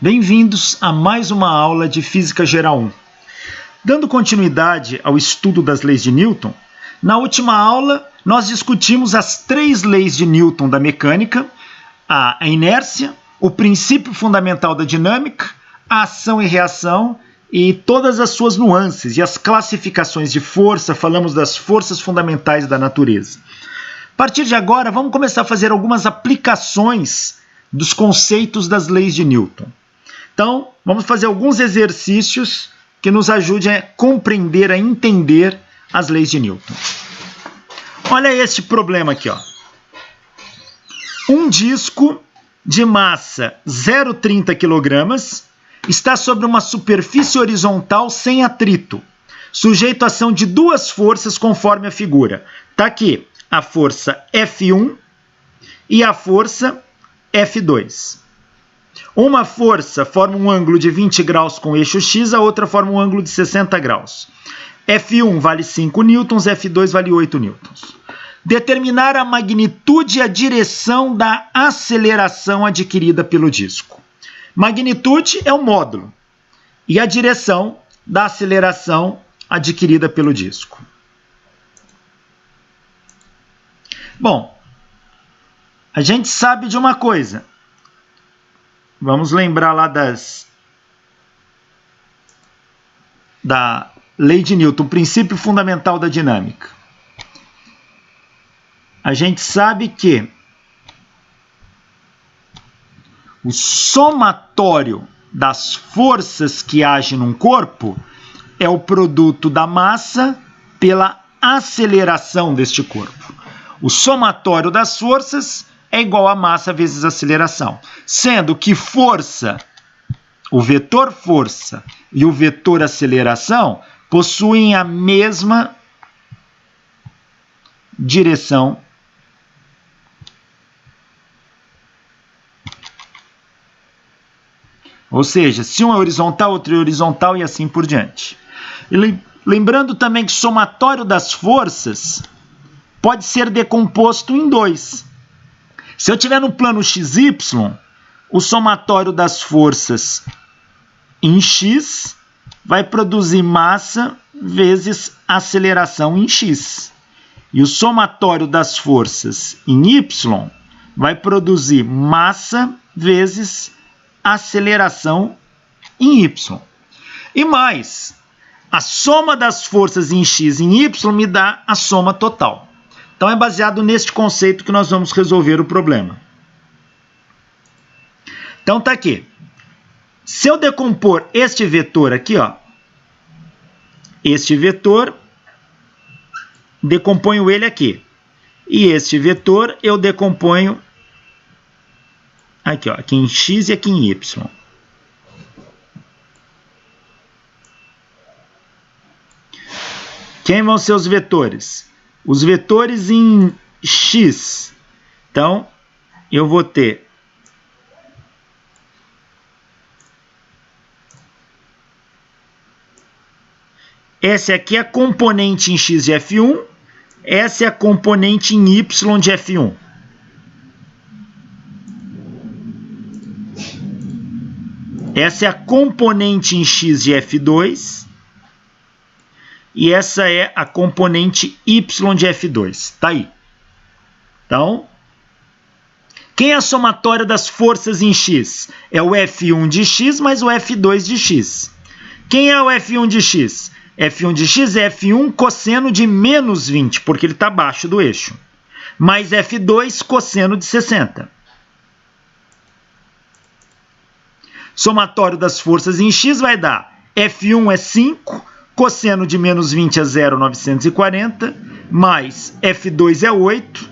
Bem-vindos a mais uma aula de Física Geral 1. Dando continuidade ao estudo das leis de Newton, na última aula nós discutimos as 3 leis de Newton da mecânica, a inércia, o princípio fundamental da dinâmica, a ação e reação e todas as suas nuances e as classificações de força, falamos das forças fundamentais da natureza. A partir de agora, vamos começar a fazer algumas aplicações dos conceitos das leis de Newton. Então, vamos fazer alguns exercícios que nos ajudem a compreender, a entender as leis de Newton. Olha este problema aqui, ó. Um disco de massa 0,30 kg está sobre uma superfície horizontal sem atrito, sujeito à ação de 2 forças conforme a figura. Está aqui a força F1 e a força F2. Uma força forma um ângulo de 20 graus com eixo X, a outra forma um ângulo de 60 graus. F1 vale 5 newtons, F2 vale 8 newtons. Determinar a magnitude e a direção da aceleração adquirida pelo disco. Magnitude é o módulo e a direção da aceleração adquirida pelo disco. Bom, a gente sabe de uma coisa. Vamos lembrar lá da lei de Newton, princípio fundamental da dinâmica. A gente sabe que o somatório das forças que agem num corpo é o produto da massa pela aceleração deste corpo. O somatório das forças é igual a massa vezes aceleração, sendo que força, o vetor força e o vetor aceleração possuem a mesma direção ou seja, se um é horizontal, outro é horizontal e assim por diante. E lembrando também que o somatório das forças pode ser decomposto em 2. Se eu tiver no plano XY, o somatório das forças em X vai produzir massa vezes aceleração em X. E o somatório das forças em Y vai produzir massa vezes aceleração em Y. E mais, a soma das forças em X e em Y me dá a soma total. Então é baseado neste conceito que nós vamos resolver o problema. Então tá aqui. Se eu decompor este vetor aqui, ó, este vetor, decomponho ele aqui. E este vetor eu decomponho aqui, ó, aqui em X e aqui em Y. Quem vão ser os vetores? Os vetores em X. Então, eu vou ter essa aqui é a componente em X de F1, essa é a componente em Y de F1. Essa é a componente em X de F2. E essa é a componente Y de F2. Tá aí. Então, quem é a somatória das forças em X? É o F1 de X mais o F2 de X. Quem é o F1 de X? F1 de X é F1 cosseno de menos 20, porque ele está abaixo do eixo. Mais F2 cosseno de 60. Somatório das forças em X vai dar F1 é 5, cosseno de menos 20 é 0,940, mais F2 é 8,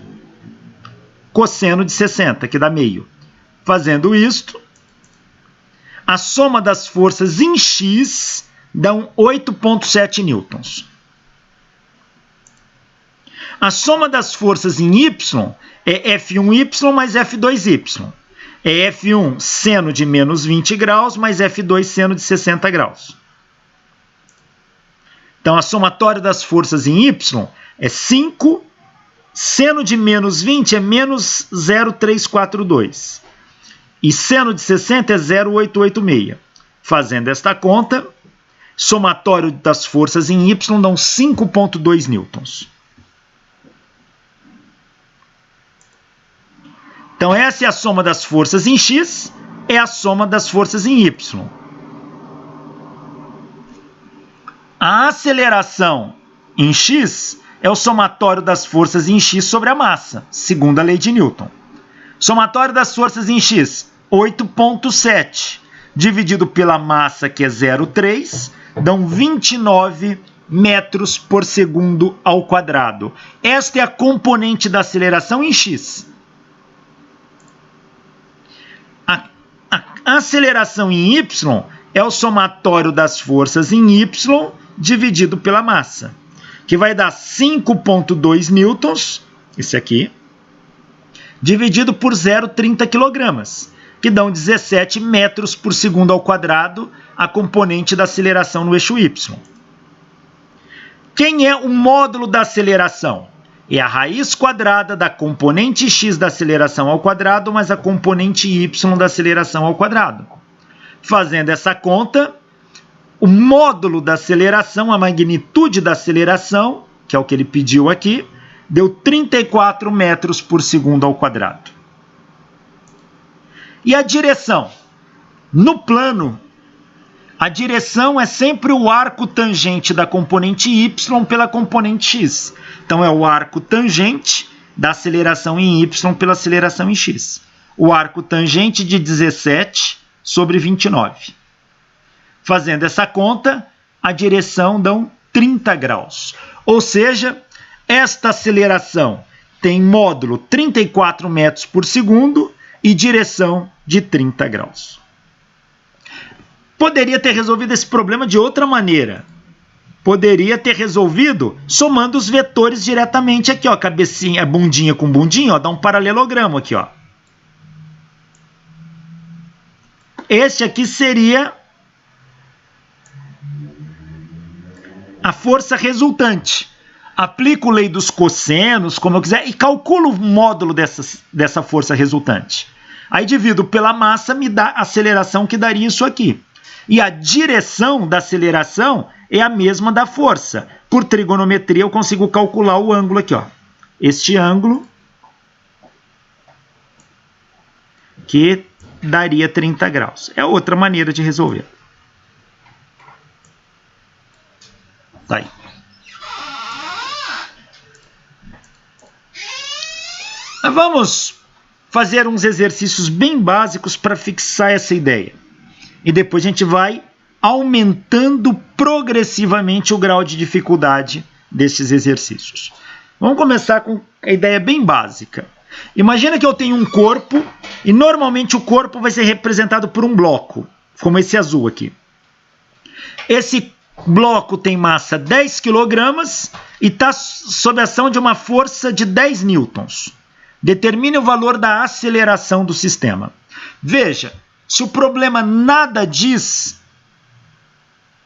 cosseno de 60, que dá meio. Fazendo isto, a soma das forças em X dão 8,7 newtons. A soma das forças em Y é F1Y mais F2Y. É F1 seno de menos 20 graus mais F2 seno de 60 graus. Então, a somatória das forças em Y é 5, seno de menos 20 é menos 0,342. E seno de 60 é 0,886. Fazendo esta conta, somatório das forças em Y dão 5,2 newtons. Então, essa é a soma das forças em X, é a soma das forças em Y. A aceleração em X é o somatório das forças em X sobre a massa, segundo a lei de Newton. Somatório das forças em X, 8,7, dividido pela massa, que é 0,3, dão 29 metros por segundo ao quadrado. Esta é a componente da aceleração em X. A aceleração em Y é o somatório das forças em Y dividido pela massa, que vai dar 5,2 newtons, esse aqui, dividido por 0,30 kg, que dão 17 metros por segundo ao quadrado, a componente da aceleração no eixo Y. Quem é o módulo da aceleração? É a raiz quadrada da componente x da aceleração ao quadrado mais a componente y da aceleração ao quadrado. Fazendo essa conta, o módulo da aceleração, a magnitude da aceleração, que é o que ele pediu aqui, deu 34 metros por segundo ao quadrado. E a direção? No plano, a direção é sempre o arco tangente da componente y pela componente x. Então, é o arco tangente da aceleração em y pela aceleração em x. O arco tangente de 17 sobre 29. Fazendo essa conta, a direção dão 30 graus. Ou seja, esta aceleração tem módulo 34 metros por segundo e direção de 30 graus. Poderia ter resolvido esse problema de outra maneira. Poderia ter resolvido somando os vetores diretamente aqui, ó, cabecinha, bundinha com bundinha, ó, dá um paralelogramo aqui, ó. Este aqui seria a força resultante. Aplico a lei dos cossenos, como eu quiser, e calculo o módulo dessa força resultante. Aí divido pela massa, me dá a aceleração que daria isso aqui. E a direção da aceleração é a mesma da força. Por trigonometria, eu consigo calcular o ângulo aqui, ó. Este ângulo que daria 30 graus. É outra maneira de resolver. Tá aí. Vamos fazer uns exercícios bem básicos para fixar essa ideia. E depois a gente vai aumentando progressivamente o grau de dificuldade desses exercícios. Vamos começar com a ideia bem básica. Imagina que eu tenho um corpo e normalmente o corpo vai ser representado por um bloco, como esse azul aqui. Esse bloco tem massa 10 kg e está sob a ação de uma força de 10 newtons. Determine o valor da aceleração do sistema. Veja, se o problema nada diz,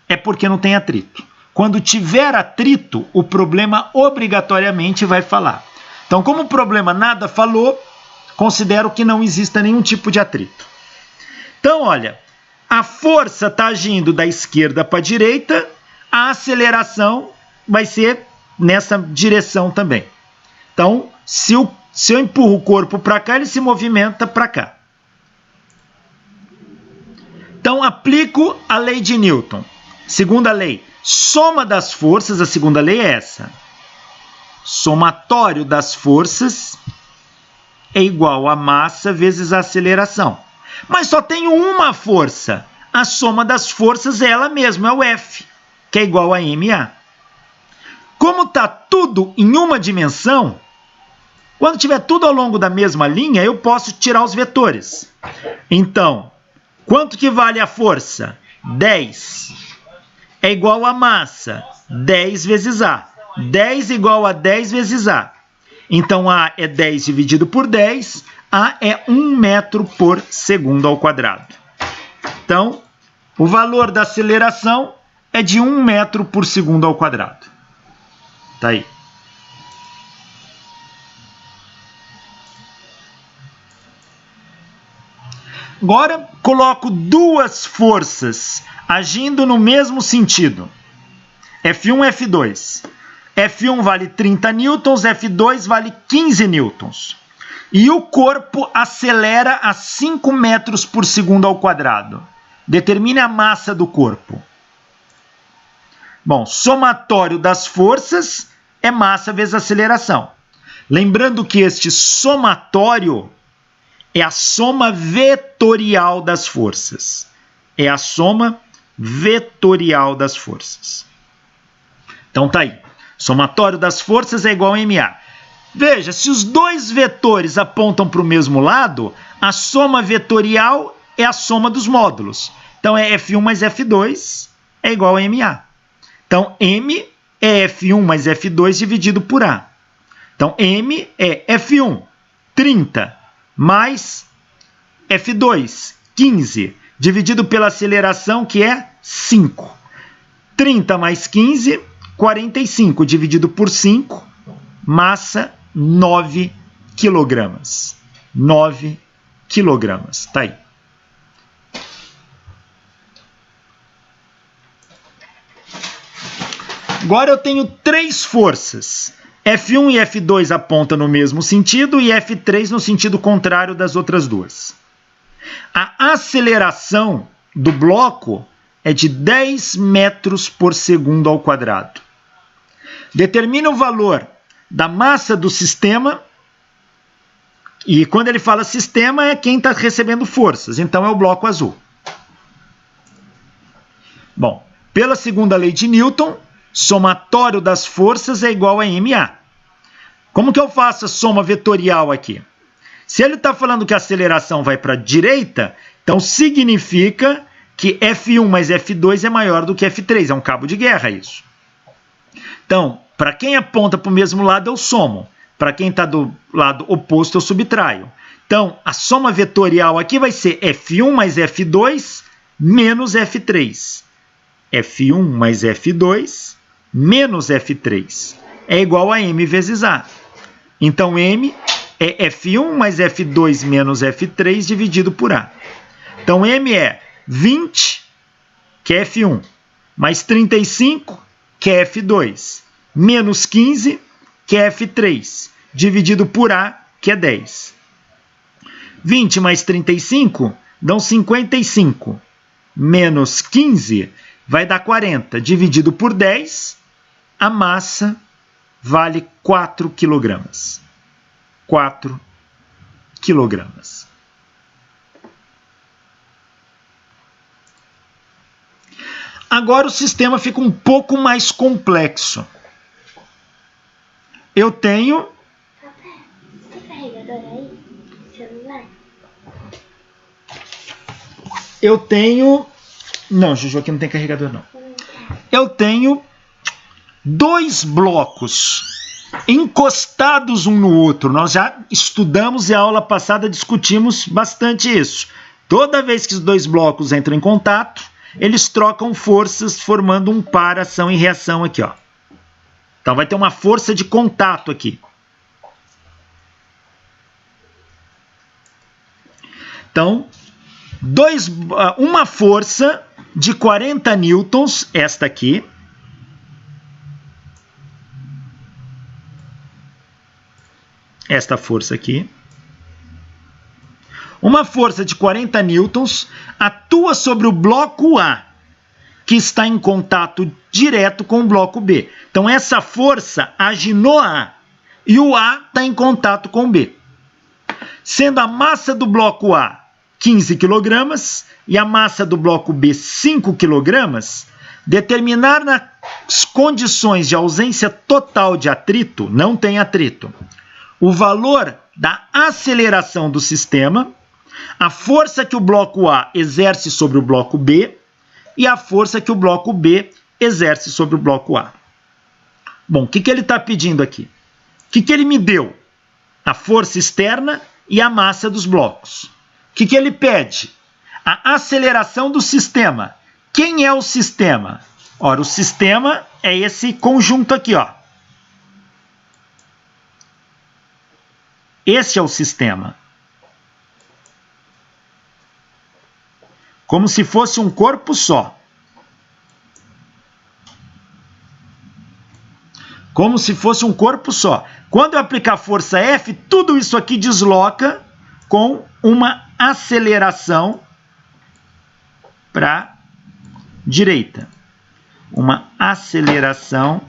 é porque não tem atrito. Quando tiver atrito, o problema obrigatoriamente vai falar. Então, como o problema nada falou, considero que não exista nenhum tipo de atrito. Então, olha, a força está agindo da esquerda para a direita, a aceleração vai ser nessa direção também. Então, se eu empurro o corpo para cá, ele se movimenta para cá. Então, aplico a lei de Newton. Segunda lei, soma das forças, a segunda lei é essa. Somatório das forças é igual a massa vezes a aceleração. Mas só tenho uma força. A soma das forças é ela mesma, é o F, que é igual a MA. Como está tudo em uma dimensão, quando tiver tudo ao longo da mesma linha, eu posso tirar os vetores. Então, quanto que vale a força? 10. É igual a massa, 10 vezes A. 10 igual a 10 vezes A. Então, A é 10 dividido por 10. A é 1 metro por segundo ao quadrado. Então, o valor da aceleração é de 1 metro por segundo ao quadrado. Tá aí. Agora, coloco duas forças agindo no mesmo sentido. F1 e F2. F1 vale 30 newtons, F2 vale 15 newtons. E o corpo acelera a 5 metros por segundo ao quadrado. Determine a massa do corpo. Bom, somatório das forças é massa vezes aceleração. Lembrando que este somatório é a soma vetorial das forças. É a soma vetorial das forças. Então tá aí. Somatório das forças é igual a MA. Veja, se os dois vetores apontam para o mesmo lado, a soma vetorial é a soma dos módulos. Então é F1 mais F2 é igual a MA. Então M é F1 mais F2 dividido por A. Então M é F1, 30, mais F2, 15, dividido pela aceleração, que é 5. 30 mais 15, 45, dividido por 5, massa 9 quilogramas. 9 quilogramas. Tá aí. Agora eu tenho três forças. F1 e F2 apontam no mesmo sentido e F3 no sentido contrário das outras duas. A aceleração do bloco é de 10 metros por segundo ao quadrado. Determina o valor da massa do sistema, e quando ele fala sistema é quem está recebendo forças, então é o bloco azul. Bom, pela segunda lei de Newton, somatório das forças é igual a MA. Como que eu faço a soma vetorial aqui? Se ele está falando que a aceleração vai para a direita, então significa que F1 mais F2 é maior do que F3. É um cabo de guerra isso. Então, para quem aponta para o mesmo lado, eu somo. Para quem está do lado oposto, eu subtraio. Então, a soma vetorial aqui vai ser F1 mais F2 menos F3. F1 mais F2 menos F3 é igual a M vezes A. Então, M é F1 mais F2 menos F3 dividido por A. Então, M é 20, que é F1, mais 35, que é F2, menos 15, que é F3, dividido por A, que é 10. 20 mais 35 dão 55, menos 15 vai dar 40, dividido por 10, a massa vale 4 quilogramas. 4 quilogramas. Agora o sistema fica um pouco mais complexo. Eu tenho... Tem carregador aí? Celular? Eu tenho... Não, Juju, aqui não tem carregador, não. Eu tenho dois blocos encostados um no outro. Nós já estudamos e a aula passada discutimos bastante isso. Toda vez que os dois blocos entram em contato, eles trocam forças formando um par ação e reação aqui, ó. Então vai ter uma força de contato aqui. Então, uma força de 40 newtons, esta aqui. Esta força aqui. Uma força de 40 newtons atua sobre o bloco A, que está em contato direto com o bloco B. Então, essa força age no A e o A está em contato com o B. Sendo a massa do bloco A 15 kg e a massa do bloco B 5 kg, determinar nas condições de ausência total de atrito, não tem atrito, o valor da aceleração do sistema, a força que o bloco A exerce sobre o bloco B e a força que o bloco B exerce sobre o bloco A. Bom, o que ele está pedindo aqui? O que ele me deu? A força externa e a massa dos blocos. O que ele pede? A aceleração do sistema. Quem é o sistema? Ora, o sistema é esse conjunto aqui, ó. Esse é o sistema. como se fosse um corpo só. Como se fosse um corpo só. Quando eu aplicar força F, tudo isso aqui desloca com uma aceleração para a direita. Uma aceleração.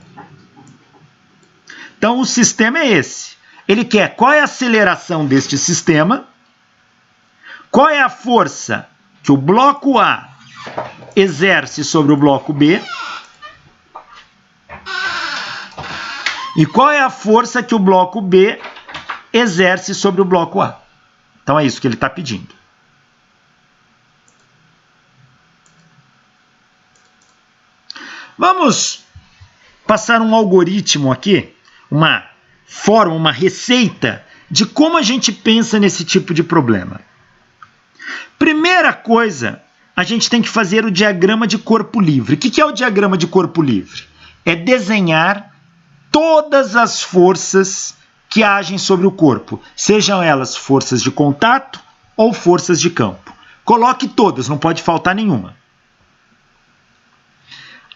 Então, o sistema é esse. Ele quer qual é a aceleração deste sistema, qual é a força que o bloco A exerce sobre o bloco B e qual é a força que o bloco B exerce sobre o bloco A. Então, é isso que ele está pedindo. Vamos passar um algoritmo aqui, uma forma, uma receita de como a gente pensa nesse tipo de problema. Primeira coisa, a gente tem que fazer o diagrama de corpo livre. O que é o diagrama de corpo livre? É desenhar todas as forças que agem sobre o corpo, sejam elas forças de contato ou forças de campo. Coloque todas, não pode faltar nenhuma.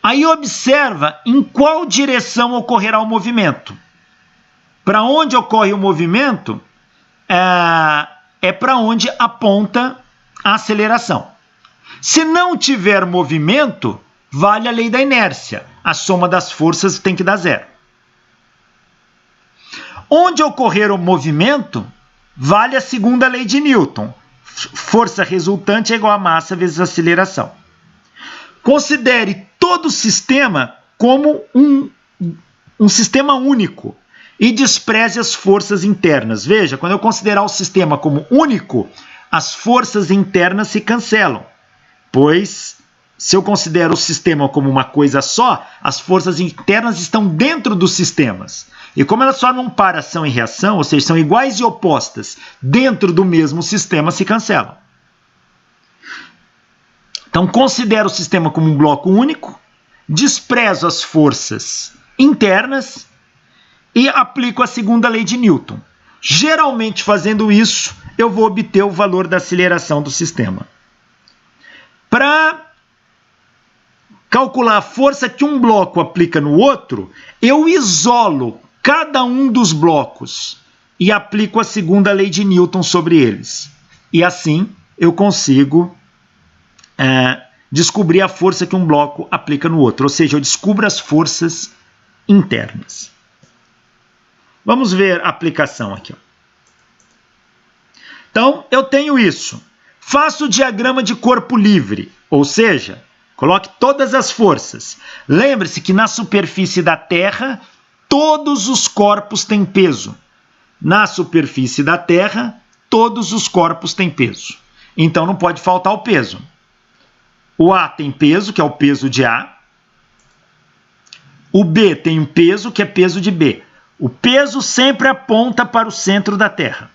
Aí observa em qual direção ocorrerá o movimento. Para onde ocorre o movimento é para onde aponta a aceleração. Se não tiver movimento, vale a lei da inércia. A soma das forças tem que dar zero. Onde ocorrer o movimento, vale a segunda lei de Newton. Força resultante é igual a massa vezes a aceleração. Considere todo o sistema como um sistema único e despreze as forças internas. Veja, quando eu considerar o sistema como único, as forças internas se cancelam, pois se eu considero o sistema como uma coisa só, as forças internas estão dentro dos sistemas. E como elas formam par, ação e reação, ou seja, são iguais e opostas dentro do mesmo sistema, se cancelam. Então, considero o sistema como um bloco único, desprezo as forças internas e aplico a segunda lei de Newton. Geralmente, fazendo isso, eu vou obter o valor da aceleração do sistema. Para calcular a força que um bloco aplica no outro, eu isolo cada um dos blocos e aplico a segunda lei de Newton sobre eles. E assim, eu consigo descobrir a força que um bloco aplica no outro, ou seja, eu descubro as forças internas. Vamos ver a aplicação aqui. Então, eu tenho isso. Faço o diagrama de corpo livre, ou seja, coloque todas as forças. Lembre-se que na superfície da Terra, todos os corpos têm peso. Na superfície da Terra, todos os corpos têm peso. Então, não pode faltar o peso. O A tem peso, que é o peso de A. O B tem um peso, que é peso de B. O peso sempre aponta para o centro da Terra.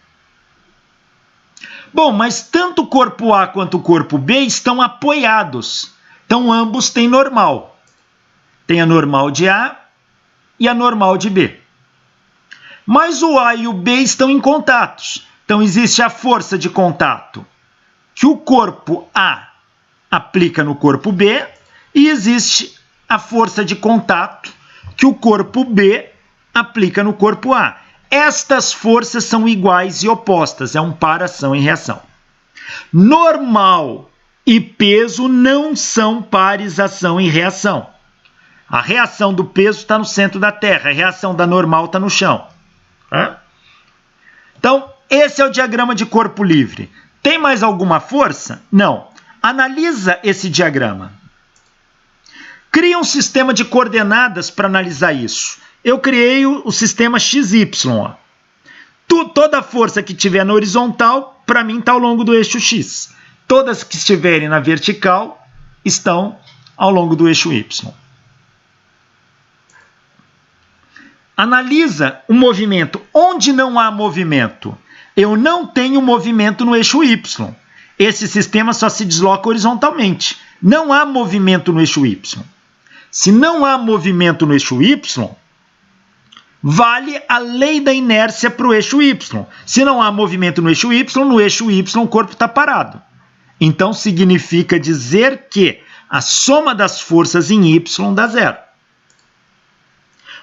Bom, mas tanto o corpo A quanto o corpo B estão apoiados. Então, ambos têm normal. Tem a normal de A e a normal de B. Mas o A e o B estão em contatos. Então, existe a força de contato que o corpo A aplica no corpo B e existe a força de contato que o corpo B aplica no corpo A. Estas forças são iguais e opostas, é um par ação e reação. Normal e peso não são pares ação e reação. A reação do peso está no centro da Terra, a reação da normal está no chão. Então, esse é o diagrama de corpo livre. Tem mais alguma força? Não. Analisa esse diagrama. Cria um sistema de coordenadas para analisar isso. Eu criei o sistema XY. Toda força que estiver na horizontal, para mim, está ao longo do eixo X. Todas que estiverem na vertical estão ao longo do eixo Y. Analisa o movimento. Onde não há movimento? Eu não tenho movimento no eixo Y. Esse sistema só se desloca horizontalmente. Não há movimento no eixo Y. Se não há movimento no eixo Y, vale a lei da inércia para o eixo Y. Se não há movimento no eixo Y o corpo está parado. Então significa dizer que a soma das forças em Y dá 0.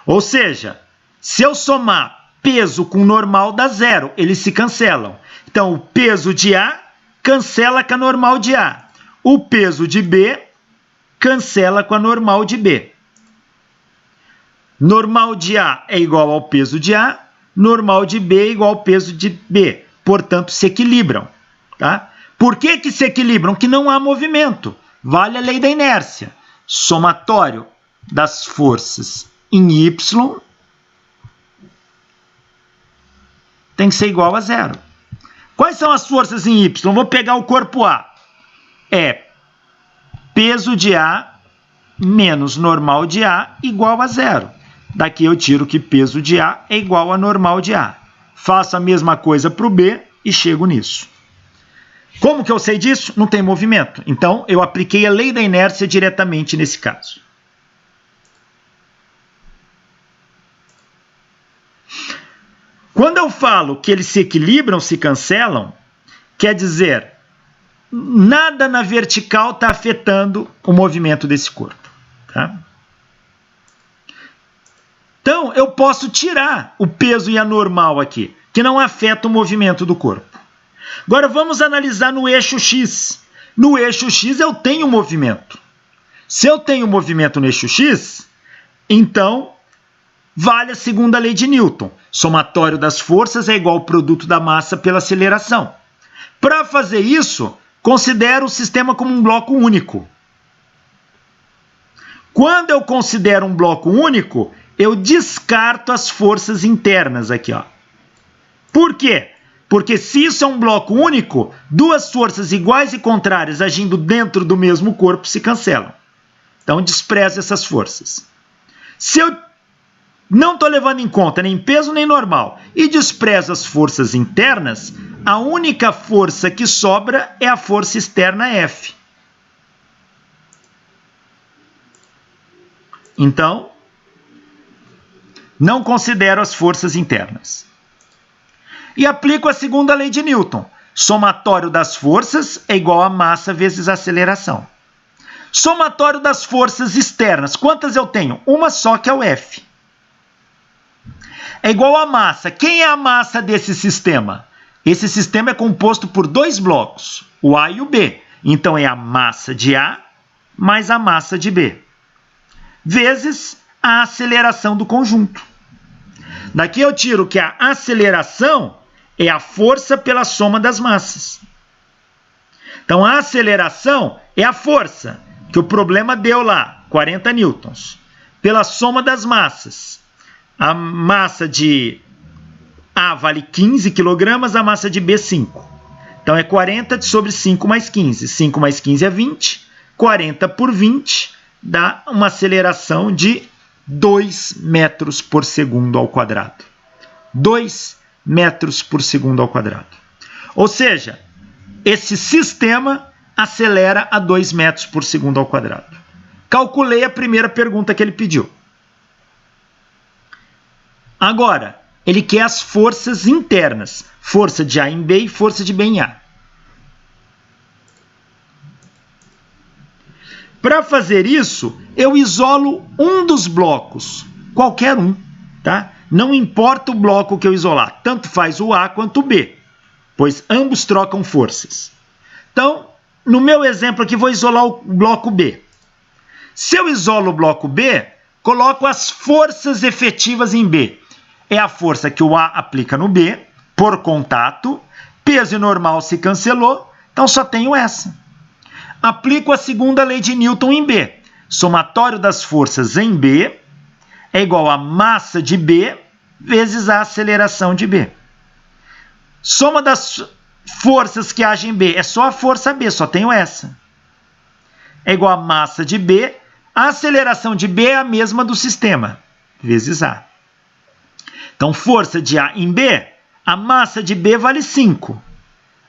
Ou seja, se eu somar peso com normal dá 0, eles se cancelam. Então o peso de A cancela com a normal de A. O peso de B cancela com a normal de B. Normal de A é igual ao peso de A, normal de B é igual ao peso de B. Portanto, se equilibram. Tá? Por que se equilibram? Que não há movimento. Vale a lei da inércia. Somatório das forças em Y tem que ser igual a 0. Quais são as forças em Y? Vou pegar o corpo A. É peso de A menos normal de A igual a 0. Daqui eu tiro que peso de A é igual a normal de A. Faço a mesma coisa para o B e chego nisso. Como que eu sei disso? Não tem movimento. Então, eu apliquei a lei da inércia diretamente nesse caso. Quando eu falo que eles se equilibram, se cancelam, quer dizer, nada na vertical está afetando o movimento desse corpo. Tá? Então, eu posso tirar o peso e a normal aqui, que não afeta o movimento do corpo. Agora, vamos analisar no eixo X. No eixo X, eu tenho movimento. Se eu tenho movimento no eixo X, então, vale a segunda lei de Newton. Somatório das forças é igual ao produto da massa pela aceleração. Para fazer isso, considero o sistema como um bloco único. Quando eu considero um bloco único, eu descarto as forças internas aqui, ó. Por quê? Porque se isso é um bloco único, duas forças iguais e contrárias agindo dentro do mesmo corpo se cancelam. Então, desprezo essas forças. Se eu não estou levando em conta nem peso nem normal e desprezo as forças internas, a única força que sobra é a força externa F. Então, não considero as forças internas. E aplico a segunda lei de Newton. Somatório das forças é igual a massa vezes a aceleração. Somatório das forças externas. Quantas eu tenho? Uma só, que é o F. É igual a massa. Quem é a massa desse sistema? Esse sistema é composto por dois blocos, o A e o B. Então, é a massa de A mais a massa de B, vezes a aceleração do conjunto. Daqui eu tiro que a aceleração é a força pela soma das massas. Então, a aceleração é a força, que o problema deu lá, 40 newtons. Pela soma das massas. A massa de A vale 15 kg, a massa de B 5. Então, é 40 sobre 5 mais 15. 5 mais 15 é 20. 40 por 20 dá uma aceleração de 2 metros por segundo ao quadrado. 2 metros por segundo ao quadrado. Ou seja, esse sistema acelera a 2 metros por segundo ao quadrado. Calculei a primeira pergunta que ele pediu. Agora, ele quer as forças internas. Força de A em B e força de B em A. Para fazer isso, eu isolo um dos blocos, qualquer um, tá? Não importa o bloco que eu isolar, tanto faz o A quanto o B, pois ambos trocam forças. Então, no meu exemplo aqui, vou isolar o bloco B. Se eu isolo o bloco B, coloco as forças efetivas em B. É a força que o A aplica no B, por contato, peso normal se cancelou, então só tenho essa. Aplico a segunda lei de Newton em B. Somatório das forças em B é igual a massa de B vezes a aceleração de B. Soma das forças que agem em B é só a força B, só tenho essa. É igual a massa de B. A aceleração de B é a mesma do sistema, vezes A. Então, força de A em B, a massa de B vale 5.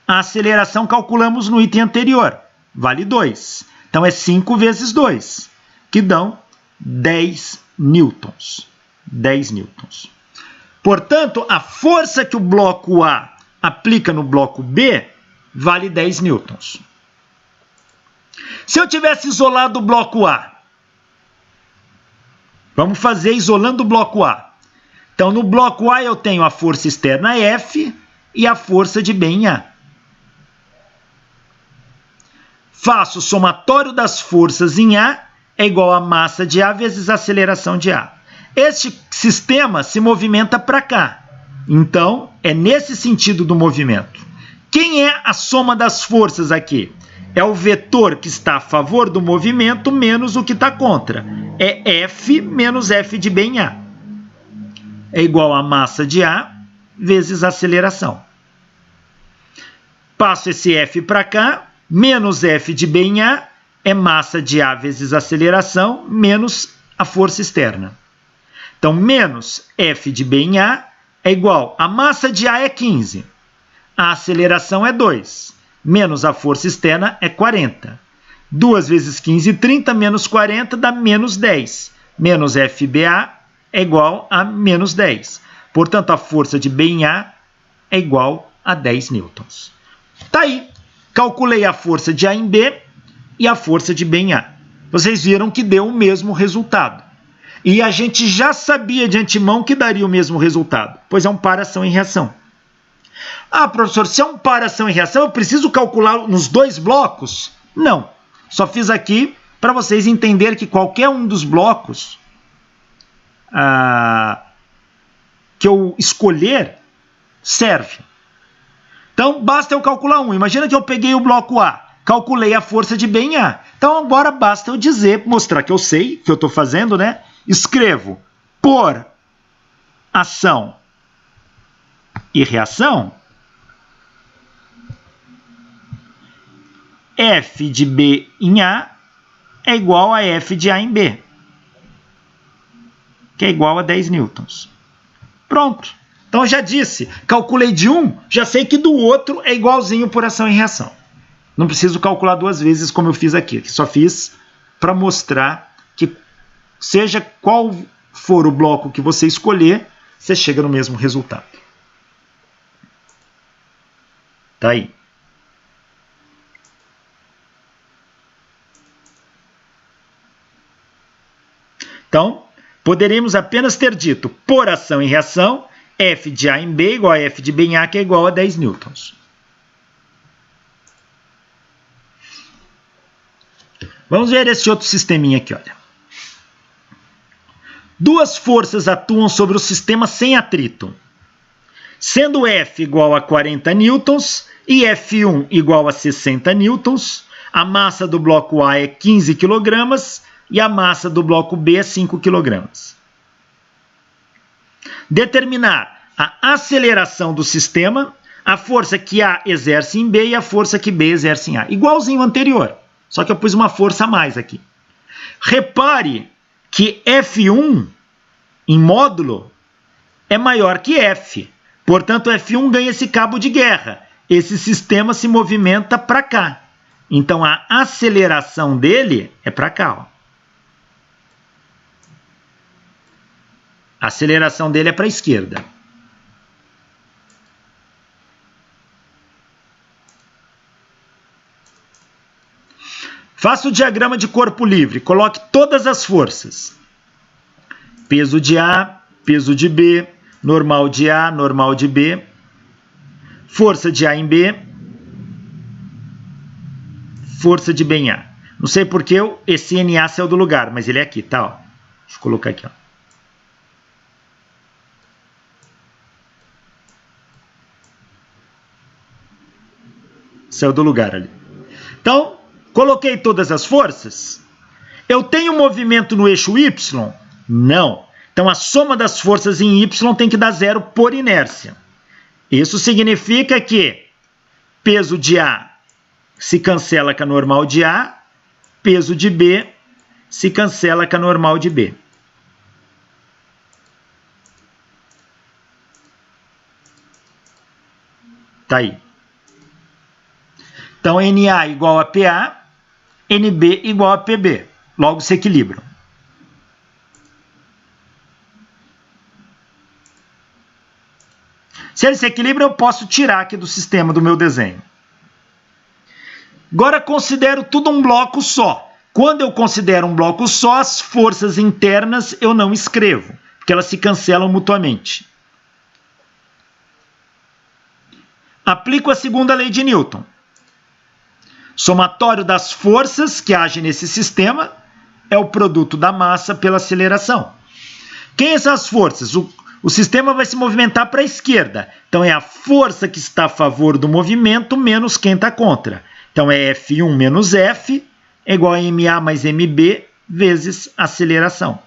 A aceleração calculamos no item anterior. Vale 2. Então, é 5 vezes 2, que dão 10 newtons. 10 newtons. Portanto, a força que o bloco A aplica no bloco B vale 10 newtons. Se eu tivesse isolado o bloco A, vamos fazer isolando o bloco A. Então, no bloco A eu tenho a força externa F e a força de B em A. Faço o somatório das forças em A é igual a massa de A vezes a aceleração de A. Este sistema se movimenta para cá. Então, é nesse sentido do movimento. Quem é a soma das forças aqui? É o vetor que está a favor do movimento menos o que está contra. É F menos F de B em A. É igual a massa de A vezes a aceleração. Passo esse F para cá, menos F de B em A é massa de A vezes a aceleração menos a força externa. Então, menos F de B em A é igual a massa de A é 15, a aceleração é 2, menos a força externa é 40. 2 vezes 15, 30, menos 40 dá menos 10. Menos FBA é igual a menos 10. Portanto, a força de B em A é igual a 10 newtons. Tá aí. Calculei a força de A em B e a força de B em A. Vocês viram que deu o mesmo resultado. E a gente já sabia de antemão que daria o mesmo resultado, pois é um par ação e reação. Ah, professor, se é um par ação e reação, eu preciso calcular nos dois blocos? Não. Só fiz aqui para vocês entenderem que qualquer um dos blocos que eu escolher serve. Então, basta eu calcular um. Imagina que eu peguei o bloco A, calculei a força de B em A. Então, agora basta eu dizer, mostrar que eu sei, que eu estou fazendo, né? Escrevo por ação e reação, F de B em A é igual a F de A em B, que é igual a 10 newtons. Pronto. Então, eu já disse, calculei de um, já sei que do outro é igualzinho por ação e reação. Não preciso calcular duas vezes como eu fiz aqui, que só fiz para mostrar que seja qual for o bloco que você escolher, você chega no mesmo resultado. Tá aí. Então, poderíamos apenas ter dito, por ação e reação, F de A em B igual a F de B em A, que é igual a 10 newtons. Vamos ver esse outro sisteminha aqui, olha. Duas forças atuam sobre o sistema sem atrito, sendo F igual a 40 newtons e F1 igual a 60 newtons, a massa do bloco A é 15 kg e a massa do bloco B é 5 kg. Determinar a aceleração do sistema, a força que A exerce em B e a força que B exerce em A. Igualzinho ao anterior, só que eu pus uma força a mais aqui. Repare que F1 em módulo é maior que F. Portanto, F1 ganha esse cabo de guerra. Esse sistema se movimenta para cá. Então, a aceleração dele é para cá. Ó. A aceleração dele é para a esquerda. Faça o diagrama de corpo livre. Coloque todas as forças. Peso de A, peso de B, normal de A, normal de B, força de A em B, força de B em A. Não sei porque esse NA saiu do lugar, mas ele é aqui, tá? Ó. Deixa eu colocar aqui. Ó. Saiu do lugar ali. Então, coloquei todas as forças. Eu tenho movimento no eixo Y? Não. Então, a soma das forças em Y tem que dar zero por inércia. Isso significa que peso de A se cancela com a normal de A, peso de B se cancela com a normal de B. Tá aí. Então, NA igual a PA, NB igual a PB. Logo se equilibram. Se eles se equilibram, eu posso tirar aqui do sistema do meu desenho. Agora considero tudo um bloco só. Quando eu considero um bloco só, as forças internas eu não escrevo, porque elas se cancelam mutuamente. Aplico a segunda lei de Newton. Somatório das forças que agem nesse sistema é o produto da massa pela aceleração. Quem são as forças? O sistema vai se movimentar para a esquerda. Então, é a força que está a favor do movimento menos quem está contra. Então, é F1 menos F é igual a MA mais MB vezes aceleração.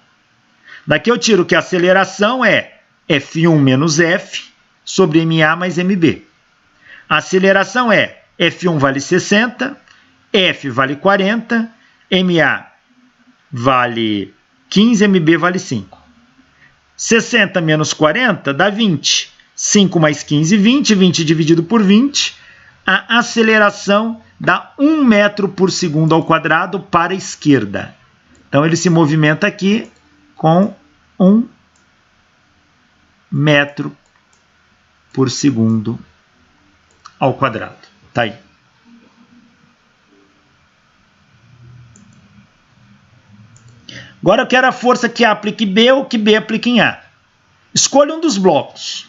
Daqui eu tiro que a aceleração é F1 menos F sobre MA mais MB. A aceleração é F1 vale 60, F vale 40, MA vale 15, MB vale 5. 60 menos 40 dá 20. 5 mais 15, 20. 20 dividido por 20. A aceleração dá 1 metro por segundo ao quadrado para a esquerda. Então, ele se movimenta aqui com 1 metro por segundo ao quadrado. Tá aí. Agora eu quero a força que A aplica em B ou que B aplica em A. Escolha um dos blocos.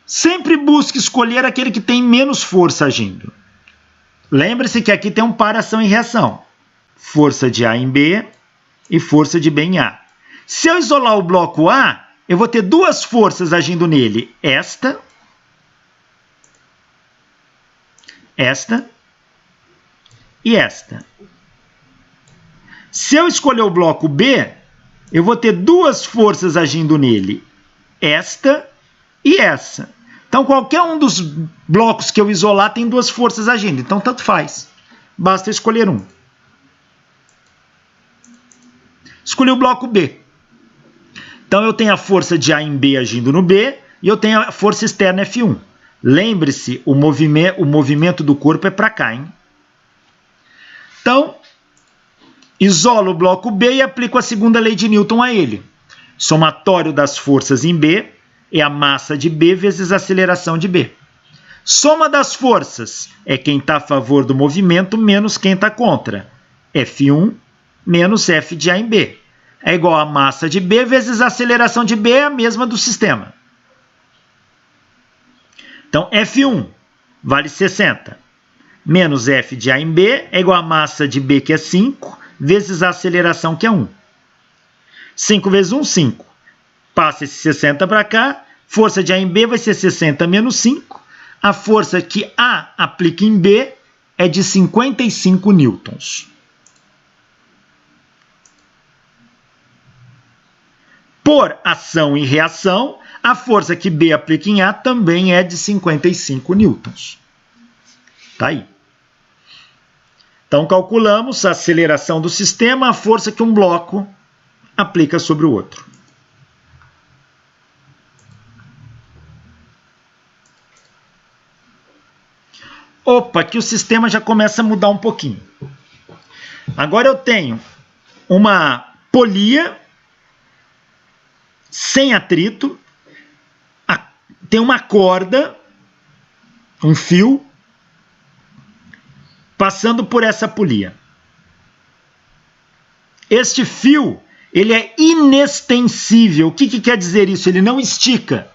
Sempre busque escolher aquele que tem menos força agindo. Lembre-se que aqui tem um par ação e reação. Força de A em B e força de B em A. Se eu isolar o bloco A, eu vou ter duas forças agindo nele. Esta e esta. Se eu escolher o bloco B, eu vou ter duas forças agindo nele, esta e essa. Então, qualquer um dos blocos que eu isolar tem duas forças agindo, então tanto faz. Basta escolher um. Escolhi o bloco B. Então, eu tenho a força de A em B agindo no B e eu tenho a força externa F1. Lembre-se, o movimento do corpo é para cá, hein? Então, isolo o bloco B e aplico a segunda lei de Newton a ele. Somatório das forças em B é a massa de B vezes a aceleração de B. Soma das forças é quem está a favor do movimento menos quem está contra. F1 menos F de A em B. É igual a massa de B vezes a aceleração de B, é a mesma do sistema. Então, F1 vale 60 menos F de A em B é igual a massa de B, que é 5, vezes a aceleração, que é 1. 5 vezes 1, 5. Passa esse 60 para cá. Força de A em B vai ser 60 menos 5. A força que A aplica em B é de 55 newtons. Por ação e reação, a força que B aplica em A também é de 55 newtons. Tá aí. Então, calculamos a aceleração do sistema, a força que um bloco aplica sobre o outro. Opa, aqui o sistema já começa a mudar um pouquinho. Agora eu tenho uma polia sem atrito, tem uma corda, um fio, passando por essa polia. Este fio, ele é inextensível. O que quer dizer isso? Ele não estica.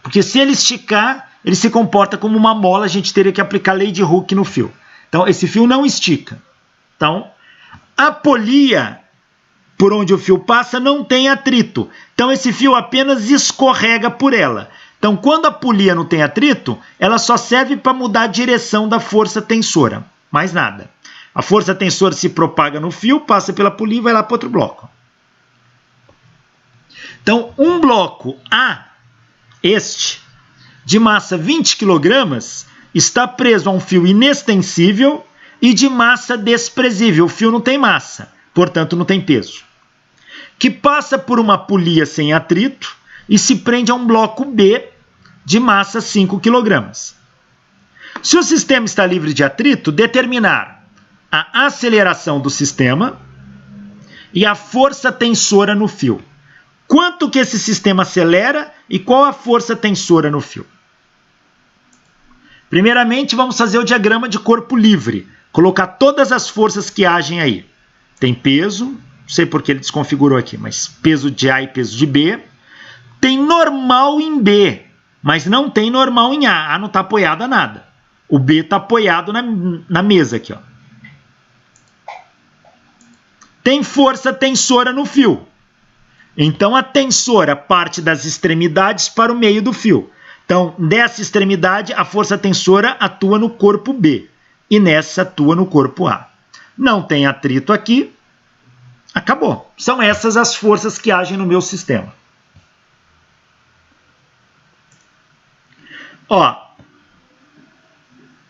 Porque se ele esticar, ele se comporta como uma mola, a gente teria que aplicar a lei de Hooke no fio. Então, esse fio não estica. Então, a polia, por onde o fio passa, não tem atrito. Então, esse fio apenas escorrega por ela. Então, quando a polia não tem atrito, ela só serve para mudar a direção da força tensora. Mais nada. A força tensora se propaga no fio, passa pela polia e vai lá para outro bloco. Então, um bloco A, este, de massa 20 kg, está preso a um fio inextensível e de massa desprezível. O fio não tem massa, portanto não tem peso. Que passa por uma polia sem atrito e se prende a um bloco B de massa 5 kg. Se o sistema está livre de atrito, determinar a aceleração do sistema e a força tensora no fio. Quanto que esse sistema acelera e qual a força tensora no fio? Primeiramente, vamos fazer o diagrama de corpo livre. Colocar todas as forças que agem aí. Tem peso, não sei porque ele desconfigurou aqui, mas peso de A e peso de B. Tem normal em B, mas não tem normal em A. A não está apoiado a nada. O B está apoiado na mesa aqui, ó. Tem força tensora no fio. Então, a tensora parte das extremidades para o meio do fio. Então, dessa extremidade, a força tensora atua no corpo B. E nessa atua no corpo A. Não tem atrito aqui. Acabou. São essas as forças que agem no meu sistema. Ó,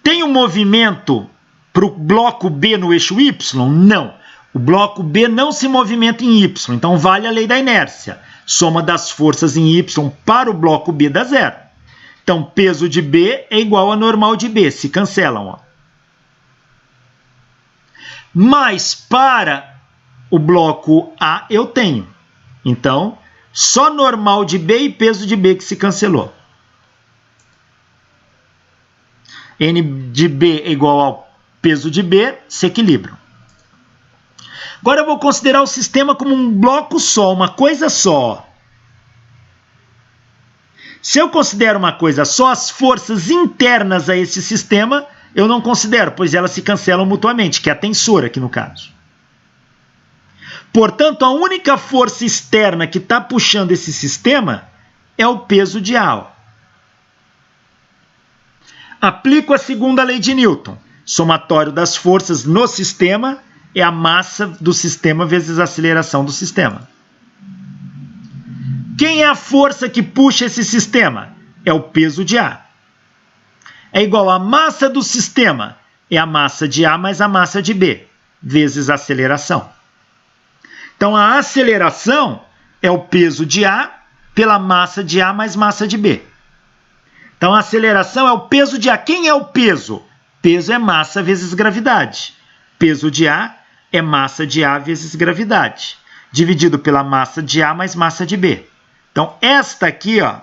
tem um movimento para o bloco B no eixo Y? Não. O bloco B não se movimenta em Y, então vale a lei da inércia. Soma das forças em Y para o bloco B dá zero. Então, peso de B é igual a normal de B, se cancelam. Ó. Mas para o bloco A eu tenho. Então, só normal de B e peso de B que se cancelou. N de B é igual ao peso de B, se equilibram. Agora eu vou considerar o sistema como um bloco só, uma coisa só. Se eu considero uma coisa só, as forças internas a esse sistema eu não considero, pois elas se cancelam mutuamente, que é a tensora aqui no caso. Portanto, a única força externa que está puxando esse sistema é o peso de A. Aplico a segunda lei de Newton. Somatório das forças no sistema é a massa do sistema vezes a aceleração do sistema. Quem é a força que puxa esse sistema? É o peso de A. É igual a massa do sistema, é a massa de A mais a massa de B, vezes a aceleração. Então, a aceleração é o peso de A pela massa de A mais massa de B. Então, a aceleração é o peso de A. Quem é o peso? Peso é massa vezes gravidade. Peso de A é massa de A vezes gravidade, dividido pela massa de A mais massa de B. Então, esta aqui, ó,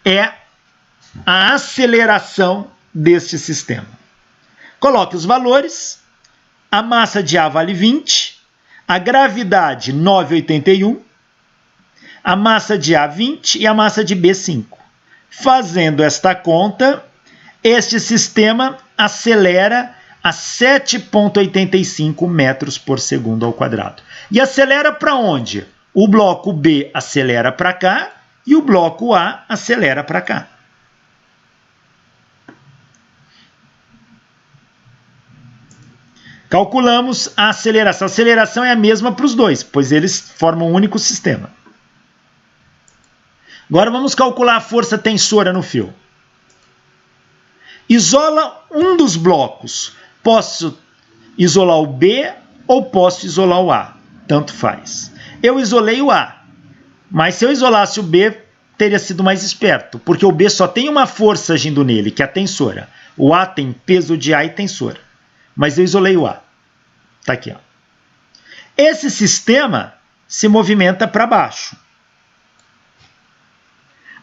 é a aceleração deste sistema. Coloque os valores. A massa de A vale 20, a gravidade 9,81, a massa de A 20 e a massa de B 5. Fazendo esta conta, este sistema acelera a 7,85 metros por segundo ao quadrado. E acelera para onde? O bloco B acelera para cá e o bloco A acelera para cá. Calculamos a aceleração. A aceleração é a mesma para os dois, pois eles formam um único sistema. Agora vamos calcular a força tensora no fio. Isola um dos blocos. Posso isolar o B ou posso isolar o A. Tanto faz. Eu isolei o A, mas se eu isolasse o B, teria sido mais esperto, porque o B só tem uma força agindo nele, que é a tensora. O A tem peso de A e tensora. Mas eu isolei o A. Está aqui, ó. Esse sistema se movimenta para baixo.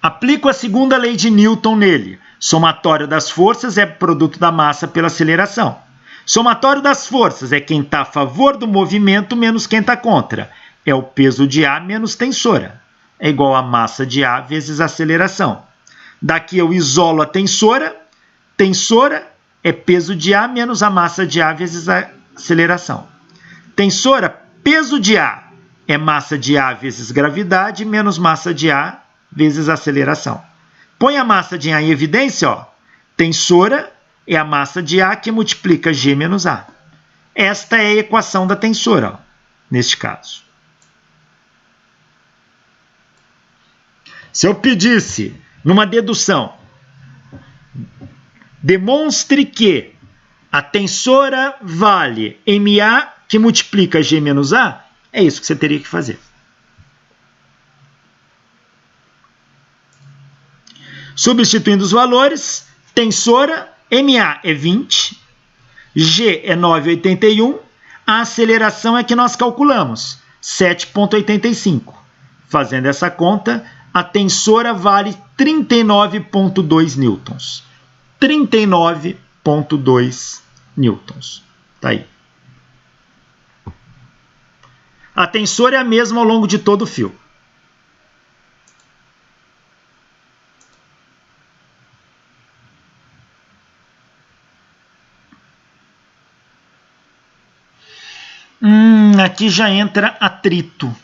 Aplico a segunda lei de Newton nele. Somatório das forças é produto da massa pela aceleração. Somatório das forças é quem está a favor do movimento menos quem está contra. É o peso de A menos tensora. É igual a massa de A vezes a aceleração. Daqui eu isolo a tensora. Tensora é peso de A menos a massa de A vezes a aceleração. Tensora, peso de A é massa de A vezes gravidade menos massa de A vezes a aceleração. Põe a massa de A em evidência, ó. Tensora é a massa de A que multiplica G menos A. Esta é a equação da tensora, ó, neste caso. Se eu pedisse, numa dedução, demonstre que a tensora vale MA que multiplica G menos A, é isso que você teria que fazer. Substituindo os valores, tensora, MA é 20, G é 9,81, a aceleração é que nós calculamos, 7,85. Fazendo essa conta, a tensora vale 39,2 newtons. 39,2 newtons. Tá aí. A tensor é a mesma ao longo de todo o fio. Aqui já entra atrito.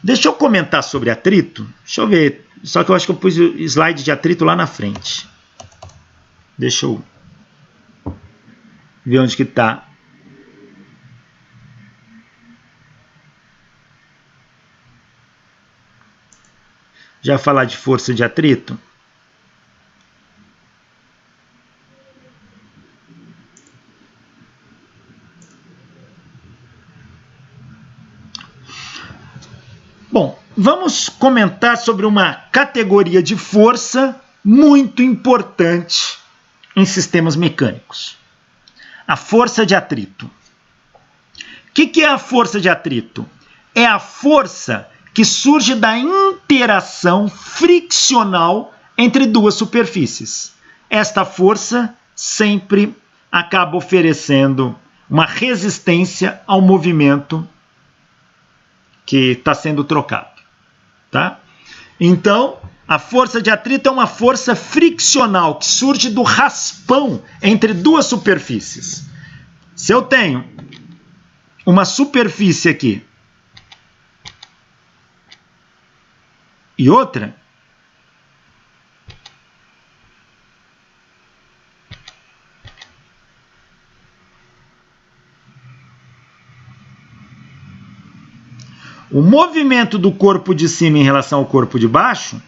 Deixa eu comentar sobre atrito. Deixa eu ver. Só que eu acho que eu pus o slide de atrito lá na frente. Deixa eu ver onde que está. Já falar de força de atrito? Bom, vamos comentar sobre uma categoria de força muito importante em sistemas mecânicos. A força de atrito. O que é a força de atrito? É a força que surge da interação friccional entre duas superfícies. Esta força sempre acaba oferecendo uma resistência ao movimento que está sendo trocado. Tá? Então, a força de atrito é uma força friccional que surge do raspão entre duas superfícies. Se eu tenho uma superfície aqui e outra, o movimento do corpo de cima em relação ao corpo de baixo,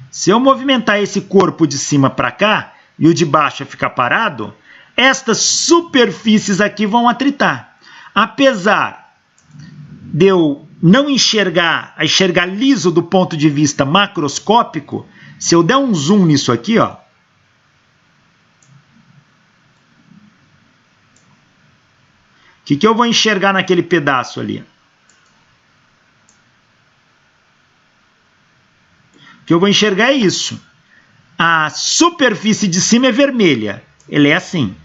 se eu movimentar esse corpo de cima para cá e o de baixo ficar parado, estas superfícies aqui vão atritar. Apesar de eu não enxergar liso do ponto de vista macroscópico, se eu der um zoom nisso aqui, ó, o que eu vou enxergar naquele pedaço ali? O que eu vou enxergar é isso. A superfície de cima é vermelha. Ele é assim.